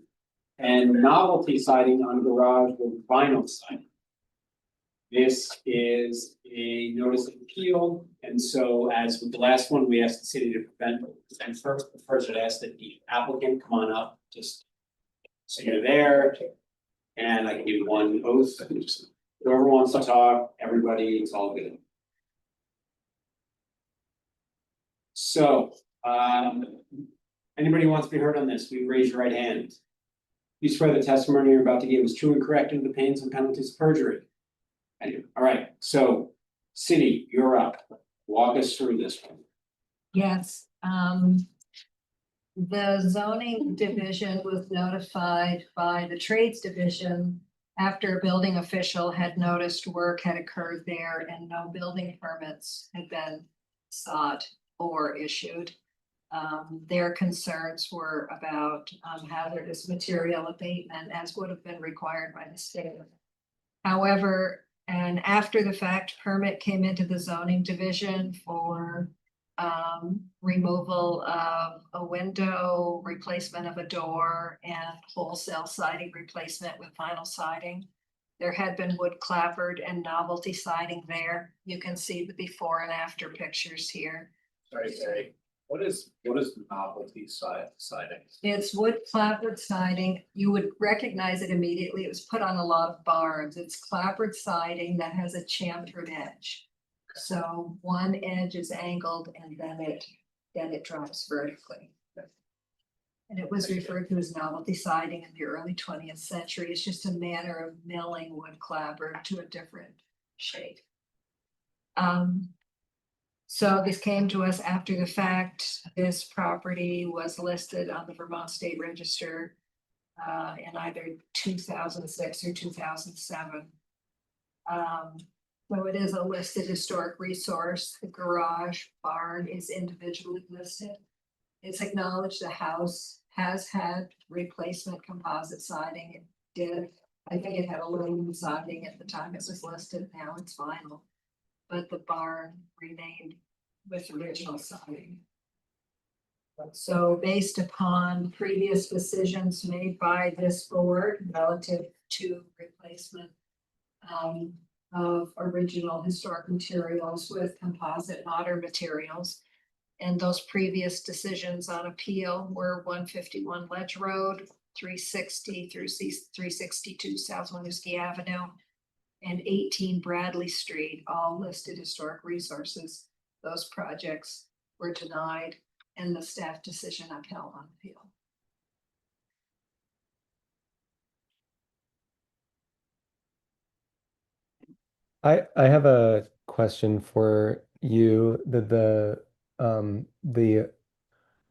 and novelty siding on garage with vinyl siding. This is a notice of appeal, and so as with the last one, we asked the city to prevent, and first I'd ask that the applicant come on up, just so you're there, and I can give one oath. Whoever wants to talk, everybody, it's all good. So, anybody who wants to be heard on this, we raise your right hand. You swear the testimony you're about to give is true and correct under the pains and penalties of perjury. I do. All right, so, city, you're up. Walk us through this one. Yes, the zoning division was notified by the trades division after a building official had noticed work had occurred there and no building permits had been sought or issued. Their concerns were about hazardous material abatement, as would have been required by the state. However, an after the fact permit came into the zoning division for removal of a window, replacement of a door, and wholesale siding replacement with vinyl siding. There had been wood clapboard and novelty siding there. You can see the before and after pictures here. Sorry, what is novelty siding? It's wood clapboard siding. You would recognize it immediately. It was put on a lot of barns. It's clapboard siding that has a chamfered edge. So one edge is angled and then it drops vertically. And it was referred to as novelty siding in the early 20th century. It's just a manner of milling wood clapboard to a different shape. So this came to us after the fact. This property was listed on the Vermont State Register in either 2006 or 2007. So it is a listed historic resource. The garage barn is individually listed. It's acknowledged the house has had replacement composite siding. It did. I think it had aluminum siding at the time it was listed. Now it's vinyl. But the barn remained with original siding. So based upon previous decisions made by this board relative to replacement of original historic materials with composite modern materials. And those previous decisions on appeal were 151 Ledge Road, 360 through 362 South Winooski Avenue, and 18 Bradley Street, all listed historic resources. Those projects were denied and the staff decision upheld on appeal. I have a question for you. The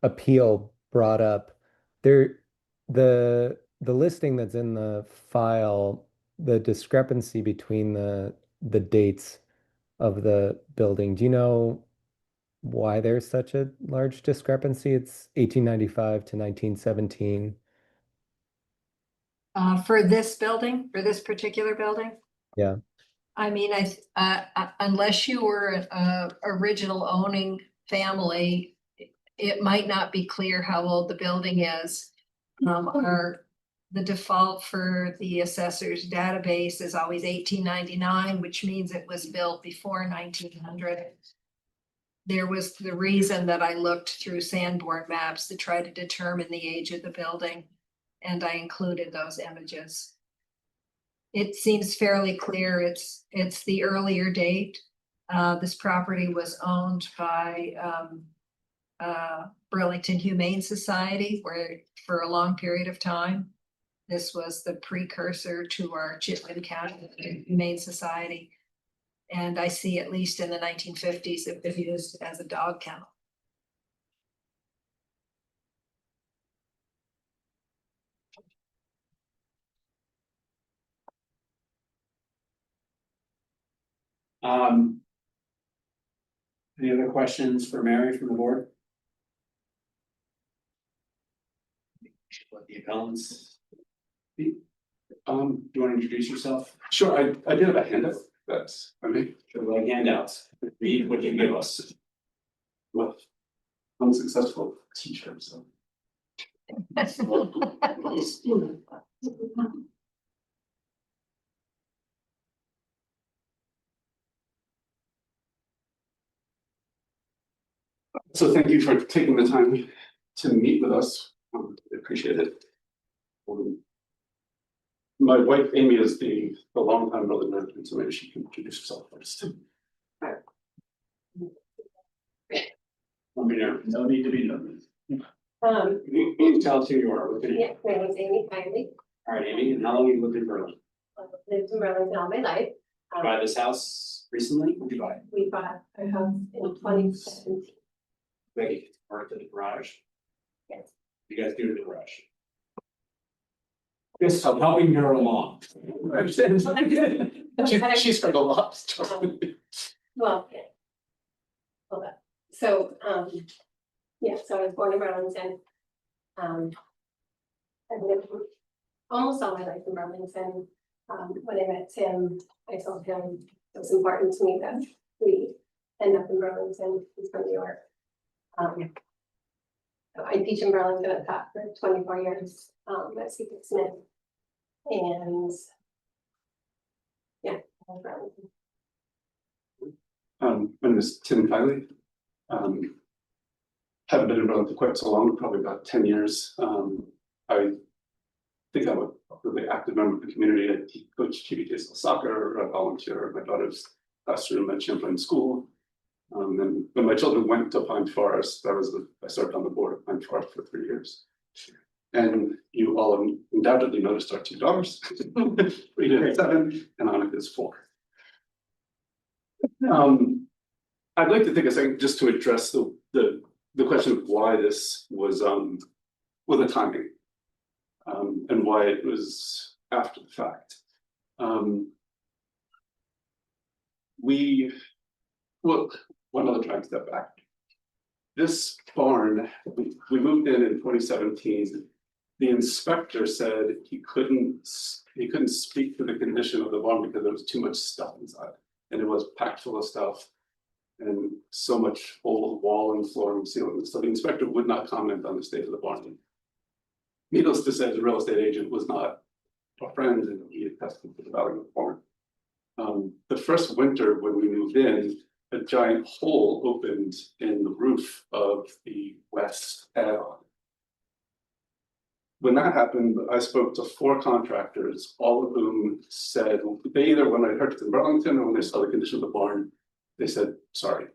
appeal brought up there, the listing that's in the file, the discrepancy between the dates of the building. Do you know why there's such a large discrepancy? It's 1895 to 1917. For this building, for this particular building? Yeah. I mean, unless you were a original owning family, it might not be clear how old the building is. The default for the assessor's database is always 1899, which means it was built before 1900. There was the reason that I looked through Sanborn maps to try to determine the age of the building, and I included those images. It seems fairly clear it's the earlier date. This property was owned by Burlington Humane Society for a long period of time. This was the precursor to our Chittenden County Humane Society. And I see at least in the 1950s it was used as a dog kennel. Any other questions for Mary from the board? Let the appellants speak. Do you want to introduce yourself? Sure, I did have a handout, that's, I mean, Sure, like handouts, read what you give us. well, I'm a successful teacher, so. So thank you for taking the time to meet with us. I appreciate it. My wife Amy is the longtime building resident, so maybe she can introduce herself first. Let me know. No need to be nervous. You can tell us who you are. Okay. Yeah, my name's Amy Kindly. All right, Amy, and how long have you lived in Berlin? Lived in Burlington all my life. Buy this house recently? What did you buy? We bought our house in 2017. Wait, or to the garage? Yes. You guys do the garage? Yes, I'm helping her along. She's heard a lot. of stories. Well, yeah. Hold up. So, yeah, so I was born in Burlington. I've lived almost all my life in Burlington. When I met Tim, I told him it was important to me that we end up in Burlington. He's from New York. So I teach in Burlington at taught for 24 years at Secret Smith. And yeah, Burlington. My name is Tim Kiley. Haven't been in Burlington quite so long, probably about 10 years. I think I'm a really active member of the community. I coach GBTSL soccer, I volunteer at my daughter's classroom at Champlain School. And when my children went to Pine Forest, I served on the board of Pine Forest for 3 years. And you all undoubtedly noticed our two daughters, Rita is 7 and Annika is 4. I'd like to take a second just to address the question of why this was a timing. And why it was after the fact. One other trying to step back. This barn, we moved in 2017. The inspector said he couldn't speak to the condition of the barn because there was too much stuff inside. And it was packed full of stuff and so much old wall and floor and ceiling. So the inspector would not comment on the state of the barn. Needless to say, the real estate agent was not a friend and he attested to the value of the barn. The first winter when we moved in, a giant hole opened in the roof of the west add-on. When that happened, I spoke to 4 contractors, all of whom said, they either when I heard it in Burlington or when they saw the condition of the barn, they said, sorry.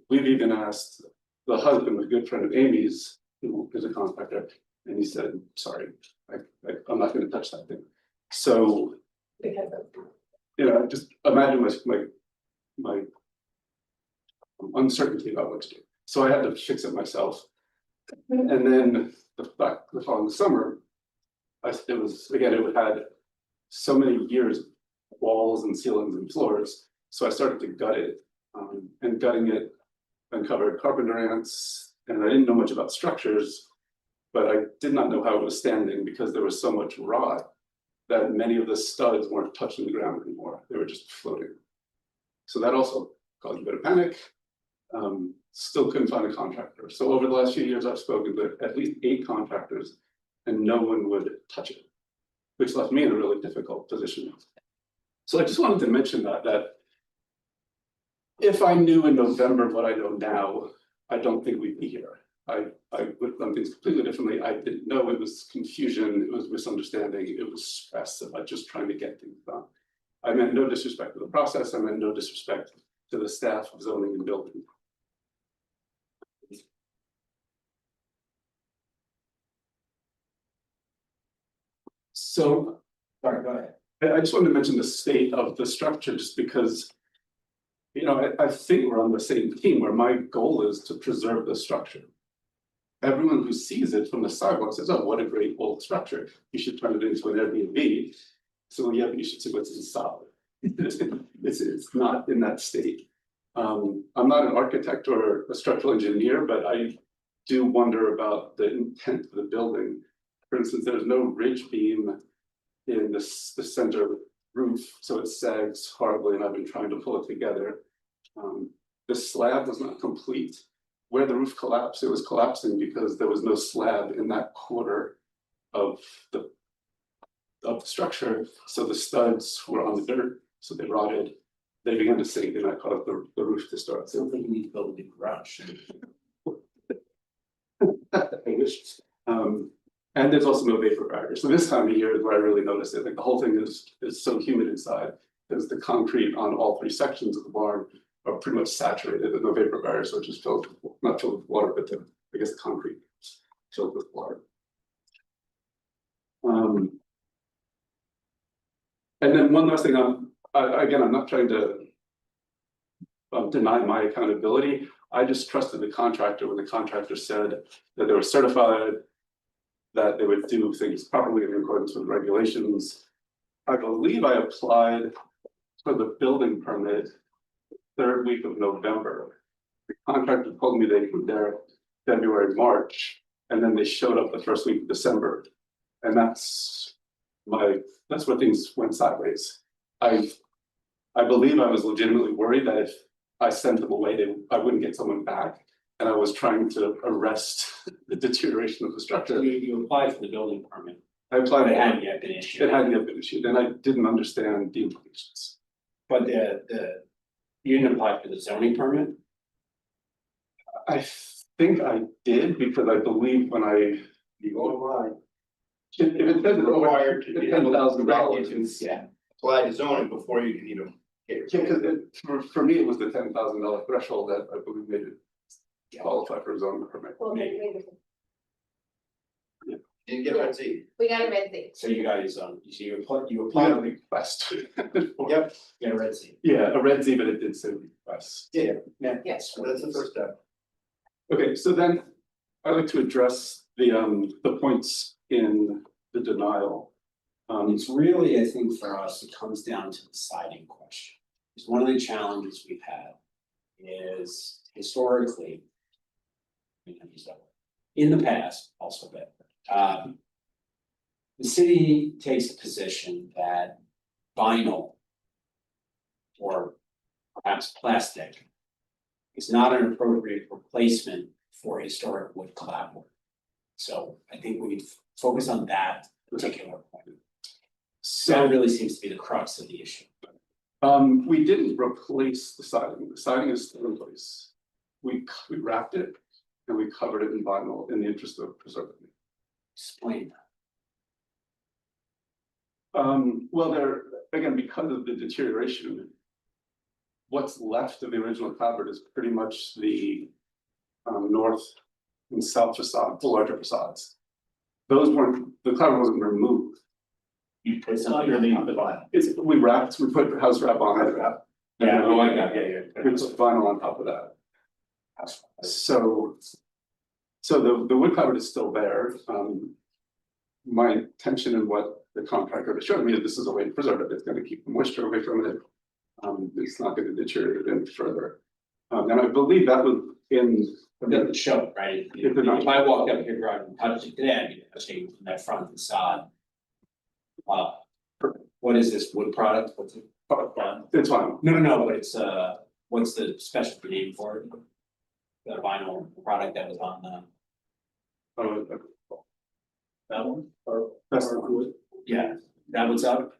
We've even asked the husband, a good friend of Amy's, who is a contractor, and he said, sorry, I'm not going to touch that thing. So you know, just imagine my uncertainty about what to do. So I had to fix it myself. And then the following summer, it had so many years of walls and ceilings and floors. So I started to gut it, and gutting it uncovered carpenter ants, and I didn't know much about structures, but I did not know how it was standing because there was so much rot that many of the studs weren't touching the ground anymore. They were just floating. So that also caused a bit of panic. Still couldn't find a contractor. So over the last few years, I've spoken to at least 8 contractors and no one would touch it, which left me in a really difficult position. So I just wanted to mention that if I knew in November what I know now, I don't think we'd be here. I would have done things completely differently. I didn't know. It was confusion, it was misunderstanding, it was stress about just trying to get things done. I meant no disrespect to the process, I meant no disrespect to the staff of zoning and building. So, sorry, go ahead. I just wanted to mention the state of the structure just because, you know, I think we're on the same team where my goal is to preserve the structure. Everyone who sees it from the sidewalk says, oh, what a great old structure. You should turn it into an Airbnb. So yeah, but you should see what's inside. It's not in that state. I'm not an architect or a structural engineer, but I do wonder about the intent of the building. For instance, there's no ridge beam in the center roof, so it sags horribly, and I've been trying to pull it together. The slab was not complete. Where the roof collapsed, it was collapsing because there was no slab in that quarter of the structure. So the studs were on the dirt, so they rotted. They began to sink, and that caused the roof to start. So I think we need to build a big garage. I wish. And there's also no vapor barrier. So this time of year is where I really noticed it. Like the whole thing is so humid inside because the concrete on all 3 sections of the barn are pretty much saturated with no vapor barrier, so it's just filled, not filled with water, but I guess the concrete is filled with water. And then one last thing, again, I'm not trying to deny my accountability. I just trusted the contractor when the contractor said that they were certified, that they would do things properly in accordance with regulations. I believe I applied for the building permit 3rd week of November. The contractor told me they were there February, March, and then they showed up the 1st week of December. And that's where things went sideways. I believe I was legitimately worried that if I sent them away, I wouldn't get someone back. And I was trying to arrest the deterioration of the structure. You applied for the building permit. I applied. But it hadn't yet been issued. It hadn't yet been issued, and I didn't understand the implications. But you didn't apply for the zoning permit? I think I did because I believe when You go online. if it says it's Required to $10,000. Yeah, apply to zoning before you can even get your. Yeah, because for me, it was the $10,000 threshold that I believe made it qualify for a zoning permit. Well, maybe. Didn't get red Z. We got a red Z. So you guys, you applied Yeah, request. Yep. get a red seat. Yeah, a red Z, but it did say request. Yeah, Yes. so that's the first step. Okay, so then I'd like to address the points in the denial. It's really, I think for us, it comes down to the siding question. Because one of the challenges we've had is historically, in the past, also better. The city takes a position that vinyl or perhaps plastic is not an appropriate replacement for historic wood clapboard. So I think we need to focus on that particular point. So that really seems to be the crux of the issue. We didn't replace the siding. The siding is still in place. We wrapped it and we covered it in vinyl in the interest of preserving it. Explain that. Well, again, because of the deterioration, what's left of the original clapboard is pretty much the north and south facade, the larger facades. The clapboard wasn't removed. You put something underneath the vinyl. we put house wrap on it. Yeah, oh, I got, yeah. We put vinyl on top of that. So the wood cupboard is still there. My intention and what the contractor showed me, this is a way to preserve it. It's gonna keep the moisture away from it. It's not gonna deteriorate any further. And I believe that was in. It doesn't show, right? If I walked up here garage and touched it today, I'd be devastated from that front facade. What is this wood product? What's it? It's vinyl. No, but it's what's the specialty name for it? The vinyl product that was on the. That one? That's the one. Yeah, that was up.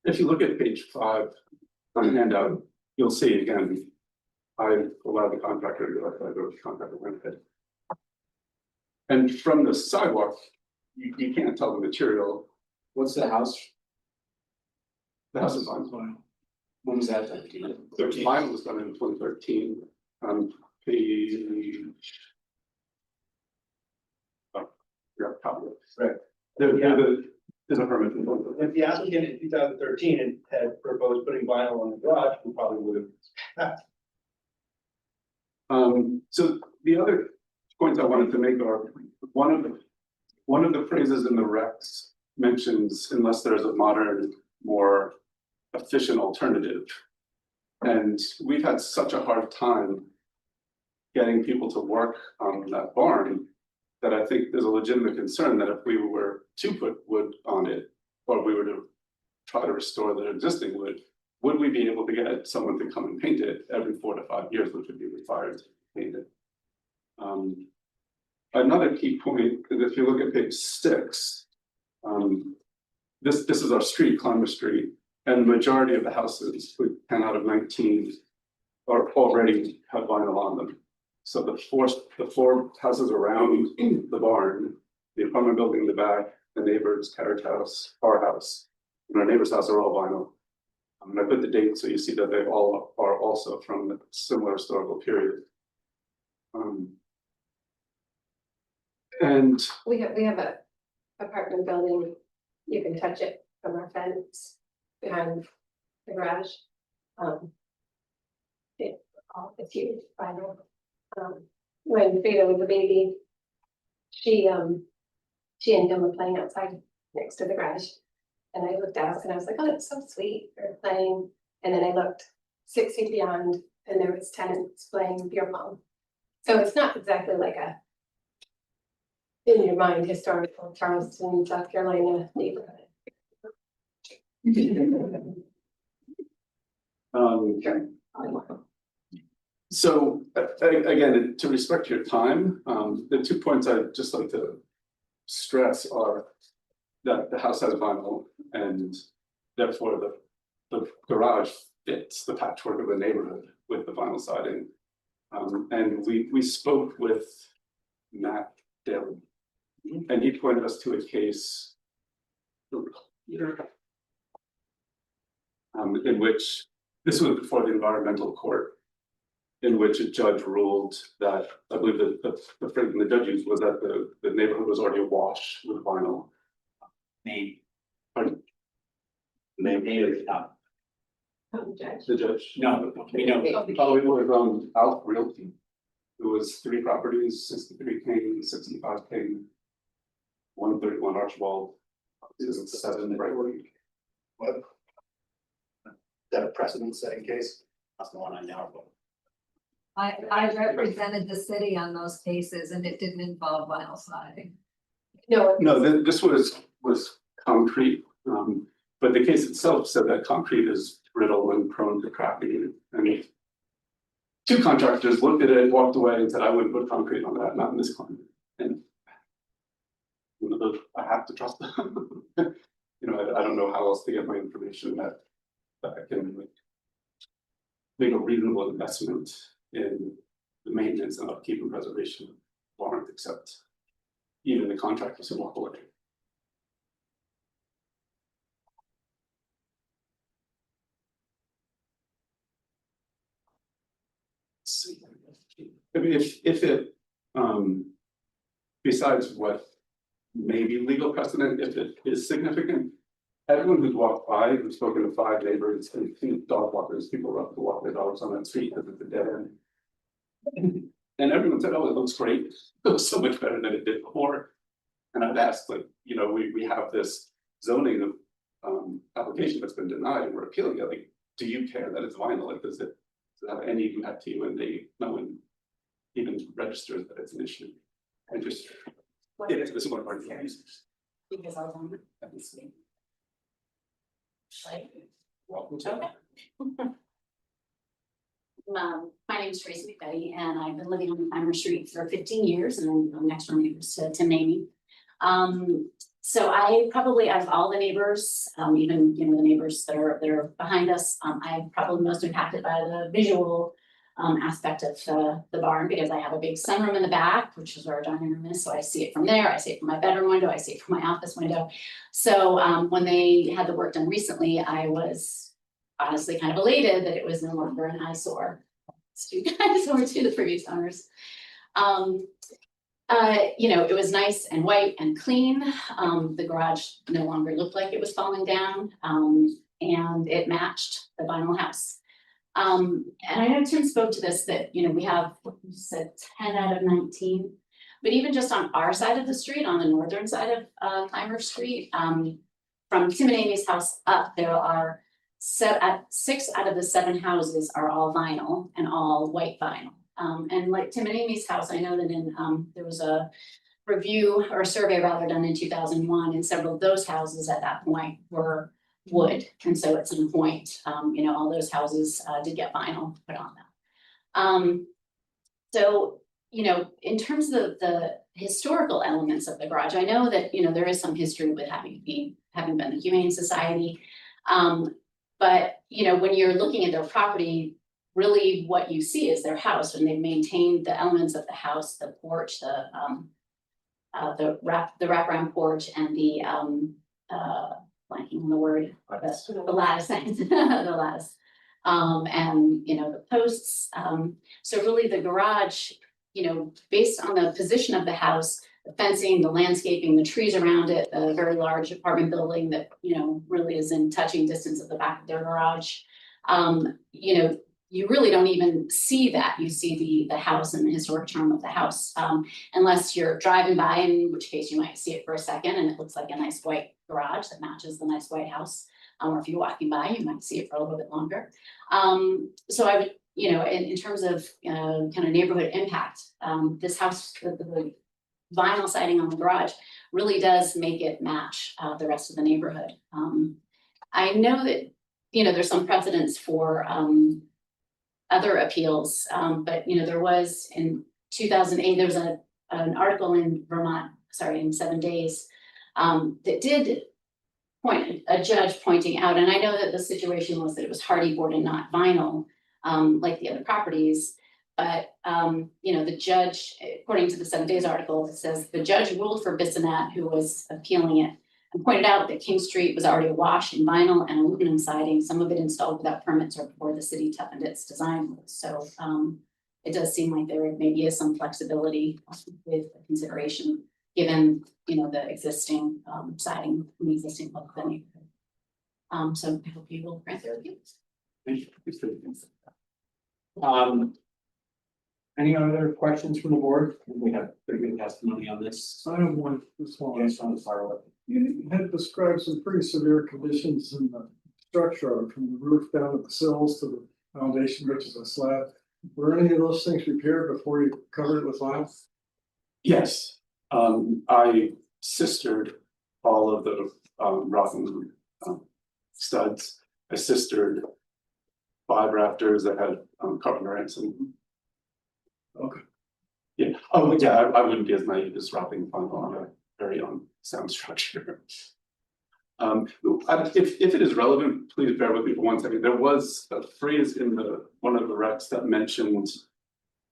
If you look at page 5 on the handout, you'll see again, I allowed the contractor to go ahead, or the contractor went ahead. And from the sidewalk, you can't tell the material. What's the house? The house is on. When was that done? Mine was done in 2013, page. Oh, yeah, copy it. Right. There's a permit. If the applicant in 2013 had proposed putting vinyl on the garage, we probably would have. So the other points I wanted to make are, one of the phrases in the recs mentions unless there's a modern, more efficient alternative. And we've had such a hard time getting people to work on that barn that I think there's a legitimate concern that if we were to put wood on it, or we were to try to restore the existing wood, would we be able to get someone to come and paint it every 4 to 5 years, which would be required to paint it? Another key point is if you look at page 6, this is our street, Clymer Street, and the majority of the houses, 10 out of 19, are already have vinyl on them. So the four houses around the barn, the apartment building in the back, the neighbor's carriage house, our house, and our neighbor's house are all vinyl. And I put the date so you see that they all are also from a similar historical period. And We have a apartment building, you can touch it from our fence behind the garage. It's huge, vinyl. When Frida was a baby, she and him were playing outside next to the garage. And I looked out and I was like, oh, that's so sweet, they're playing. And then I looked 6 feet beyond and there was tenants playing beer pong. So it's not exactly like a in your mind historical Charleston, South Carolina neighborhood. Sure. So again, to respect your time, the 2 points I'd just like to stress are that the house has vinyl and therefore the garage fits the patchwork of the neighborhood with the vinyl siding. And we spoke with Matt Daly, and he pointed us to a case in which this was before the environmental court, in which a judge ruled that, I believe that the phrase the judge used was that the neighborhood was already awash with vinyl. Name. Pardon? Name is not. The judge? No, we know. Oh, it was Alf Realty. It was 3 properties, 63 King, 65 King, 131 Archibald, 7 Brightwood. What? That a precedent setting case? That's the one I know. I represented the city on those cases and it didn't involve vinyl siding. No, This was concrete, but the case itself said that concrete is brittle and prone to cracking. And 2 contractors looked at it, walked away and said, I wouldn't put concrete on that, not in this climate. And I have to trust them. I don't know how else to get my information that I can make a reasonable investment in the maintenance and upkeep and preservation of barns, except even the contractors who walk away. I mean, if it, besides what maybe legal precedent if it is significant. Everyone who's walked by, who's spoken to 5 neighbors and seen dog walkers, people love to walk their dogs on that street because it's a dead end. And everyone said, oh, it looks great, it looks so much better than it did before. And I've asked, like, you know, we have this zoning application that's been denied and we're appealing it, like, do you care that it's vinyl? Like, does it have any impact to you? And no one even registers that it's an issue. And just, yeah, this is one of our cases. Because I was on this week. Like, Welcome to okay. My name is Tracy McBetty, and I've been living on Clymer Street for 15 years, and I'm next door neighbors to Tim Namey. So I probably, out of all the neighbors, even the neighbors that are behind us, I'm probably most impacted by the visual aspect of the barn, because I have a big sunroom in the back, which is where our dining room is. So I see it from there. I see it from my bedroom window. I see it from my office window. So when they had the work done recently, I was honestly kind of elated that it was no longer an eyesore to the previous owners. It was nice and white and clean. The garage no longer looked like it was falling down, and it matched the vinyl house. And I know Tim spoke to this, that, we have, you said 10 out of 19, but even just on our side of the street, on the northern side of Clymer Street, from Tim and Amy's house up, there are 6 out of the 7 houses are all vinyl and all white vinyl. And like Tim and Amy's house, I know that there was a review or survey rather done in 2001, and several of those houses at that point were wood. And so at some point, all those houses did get vinyl put on them. So, in terms of the historical elements of the garage, I know that, there is some history with having been the Humane Society. But, when you're looking at their property, really what you see is their house, and they've maintained the elements of the house, the porch, the wraparound porch, and the blanking on the word, the lattice, the lattice, and the posts. So really the garage, based on the position of the house, the fencing, the landscaping, the trees around it, the very large apartment building that, really is in touching distance of the back of their garage. You really don't even see that. You see the house and the historic charm of the house, unless you're driving by, in which case you might see it for a second and it looks like a nice white garage that matches the nice white house. Or if you're walking by, you might see it for a little bit longer. So I would, in terms of kind of neighborhood impact, this house, the vinyl siding on the garage really does make it match the rest of the neighborhood. I know that, there's some precedents for other appeals, but there was in 2008, there was an article in Vermont, in 7 Days, that did a judge pointing out, and I know that the situation was that it was hardy board and not vinyl, like the other properties. But, the judge, according to the 7 Days article, it says the judge ruled for Bissonnette, who was appealing it, and pointed out that King Street was already awash in vinyl and aluminum siding, some of it installed without permits or before the city toughened its design rules. So it does seem like there maybe is some flexibility with consideration, given, the existing siding and the existing look of the neighborhood. So I hope you will grant their appeals. Thank you. Any other questions from the board? We have pretty good testimony on this. I have one, this one. Yes, on the far left. You had described some pretty severe conditions in the structure, from the roof down to the sills to the foundation, which is a slab. Were any of those things repaired before you covered it with vinyl? Yes, I sistered all of the rotten studs. I sistered 5 rafters that had carpenter ants in them. Okay. Yeah. Oh, yeah. I wouldn't be as naive as dropping vinyl on a very sound structure. If it is relevant, please bear with me for 1 second. There was a phrase in one of the recs that mentioned,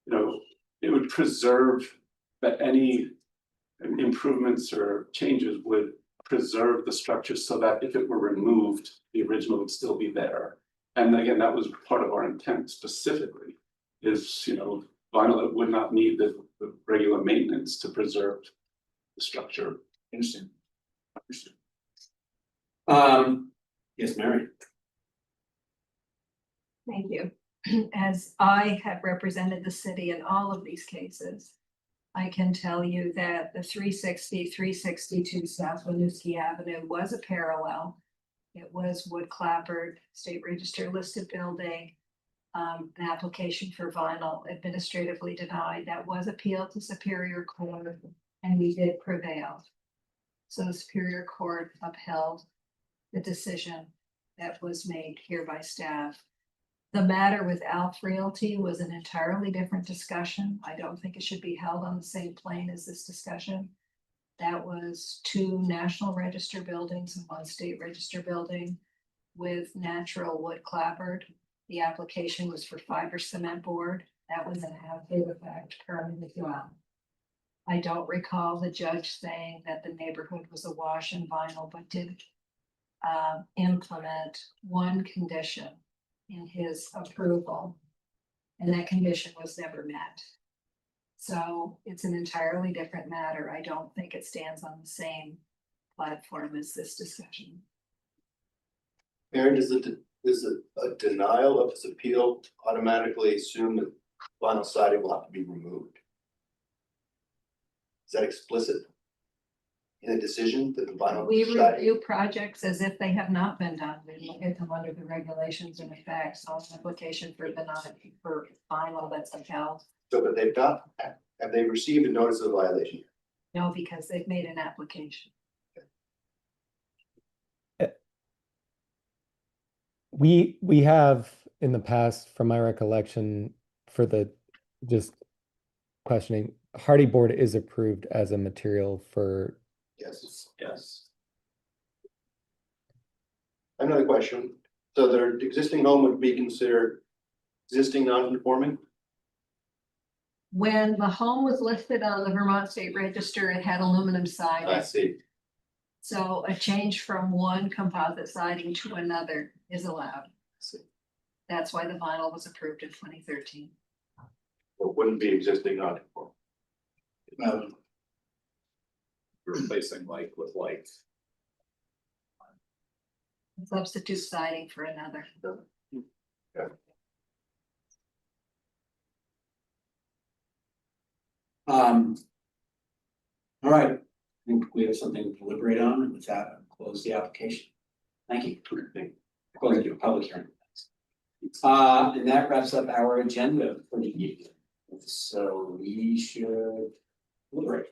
it would preserve that any improvements or changes would preserve the structure so that if it were removed, the original would still be there. And again, that was part of our intent specifically, is, vinyl that would not need the regular maintenance to preserve the structure Interesting. Understood. Yes, Mary. Thank you. As I have represented the city in all of these cases, I can tell you that the 362 South Winooski Avenue was a parallel. It was wood clapboard, state register listed building. An application for vinyl administratively denied. That was appealed to Superior Court and we did prevail. So the Superior Court upheld the decision that was made here by staff. The matter with Alf Realty was an entirely different discussion. I don't think it should be held on the same plane as this discussion. That was 2 National Register buildings and 1 state register building with natural wood clapboard. The application was for fiber cement board. That was an after effect permit as well. I don't recall the judge saying that the neighborhood was awash in vinyl, but did implement one condition in his approval. And that condition was never met. So it's an entirely different matter. I don't think it stands on the same platform as this discussion. Aaron, is a denial of this appeal automatically assume that vinyl siding will have to be removed? Is that explicit in a decision that the vinyl We siding? review projects as if they have not been done. We look at them under the regulations and effects on application for for vinyl that's upheld. So, but they've not, have they received a notice of violation? No, because they've made an application. We have in the past, from my recollection, for the just questioning, hardy board is approved as a material for. Yes. Yes. Another question. So their existing home would be considered existing non-conforming? When the home was listed on the Vermont State Register, it had aluminum siding. I see. So a change from one composite siding to another is allowed. That's why the vinyl was approved in 2013. Or wouldn't be existing non-conforming? Replacing like with like. Substitute siding for another. Okay. All right, I think we have something to deliberate on, and with that, I'll close the application. Thank you. Close the public hearing. And that wraps up our agenda for the evening. So we should deliberate.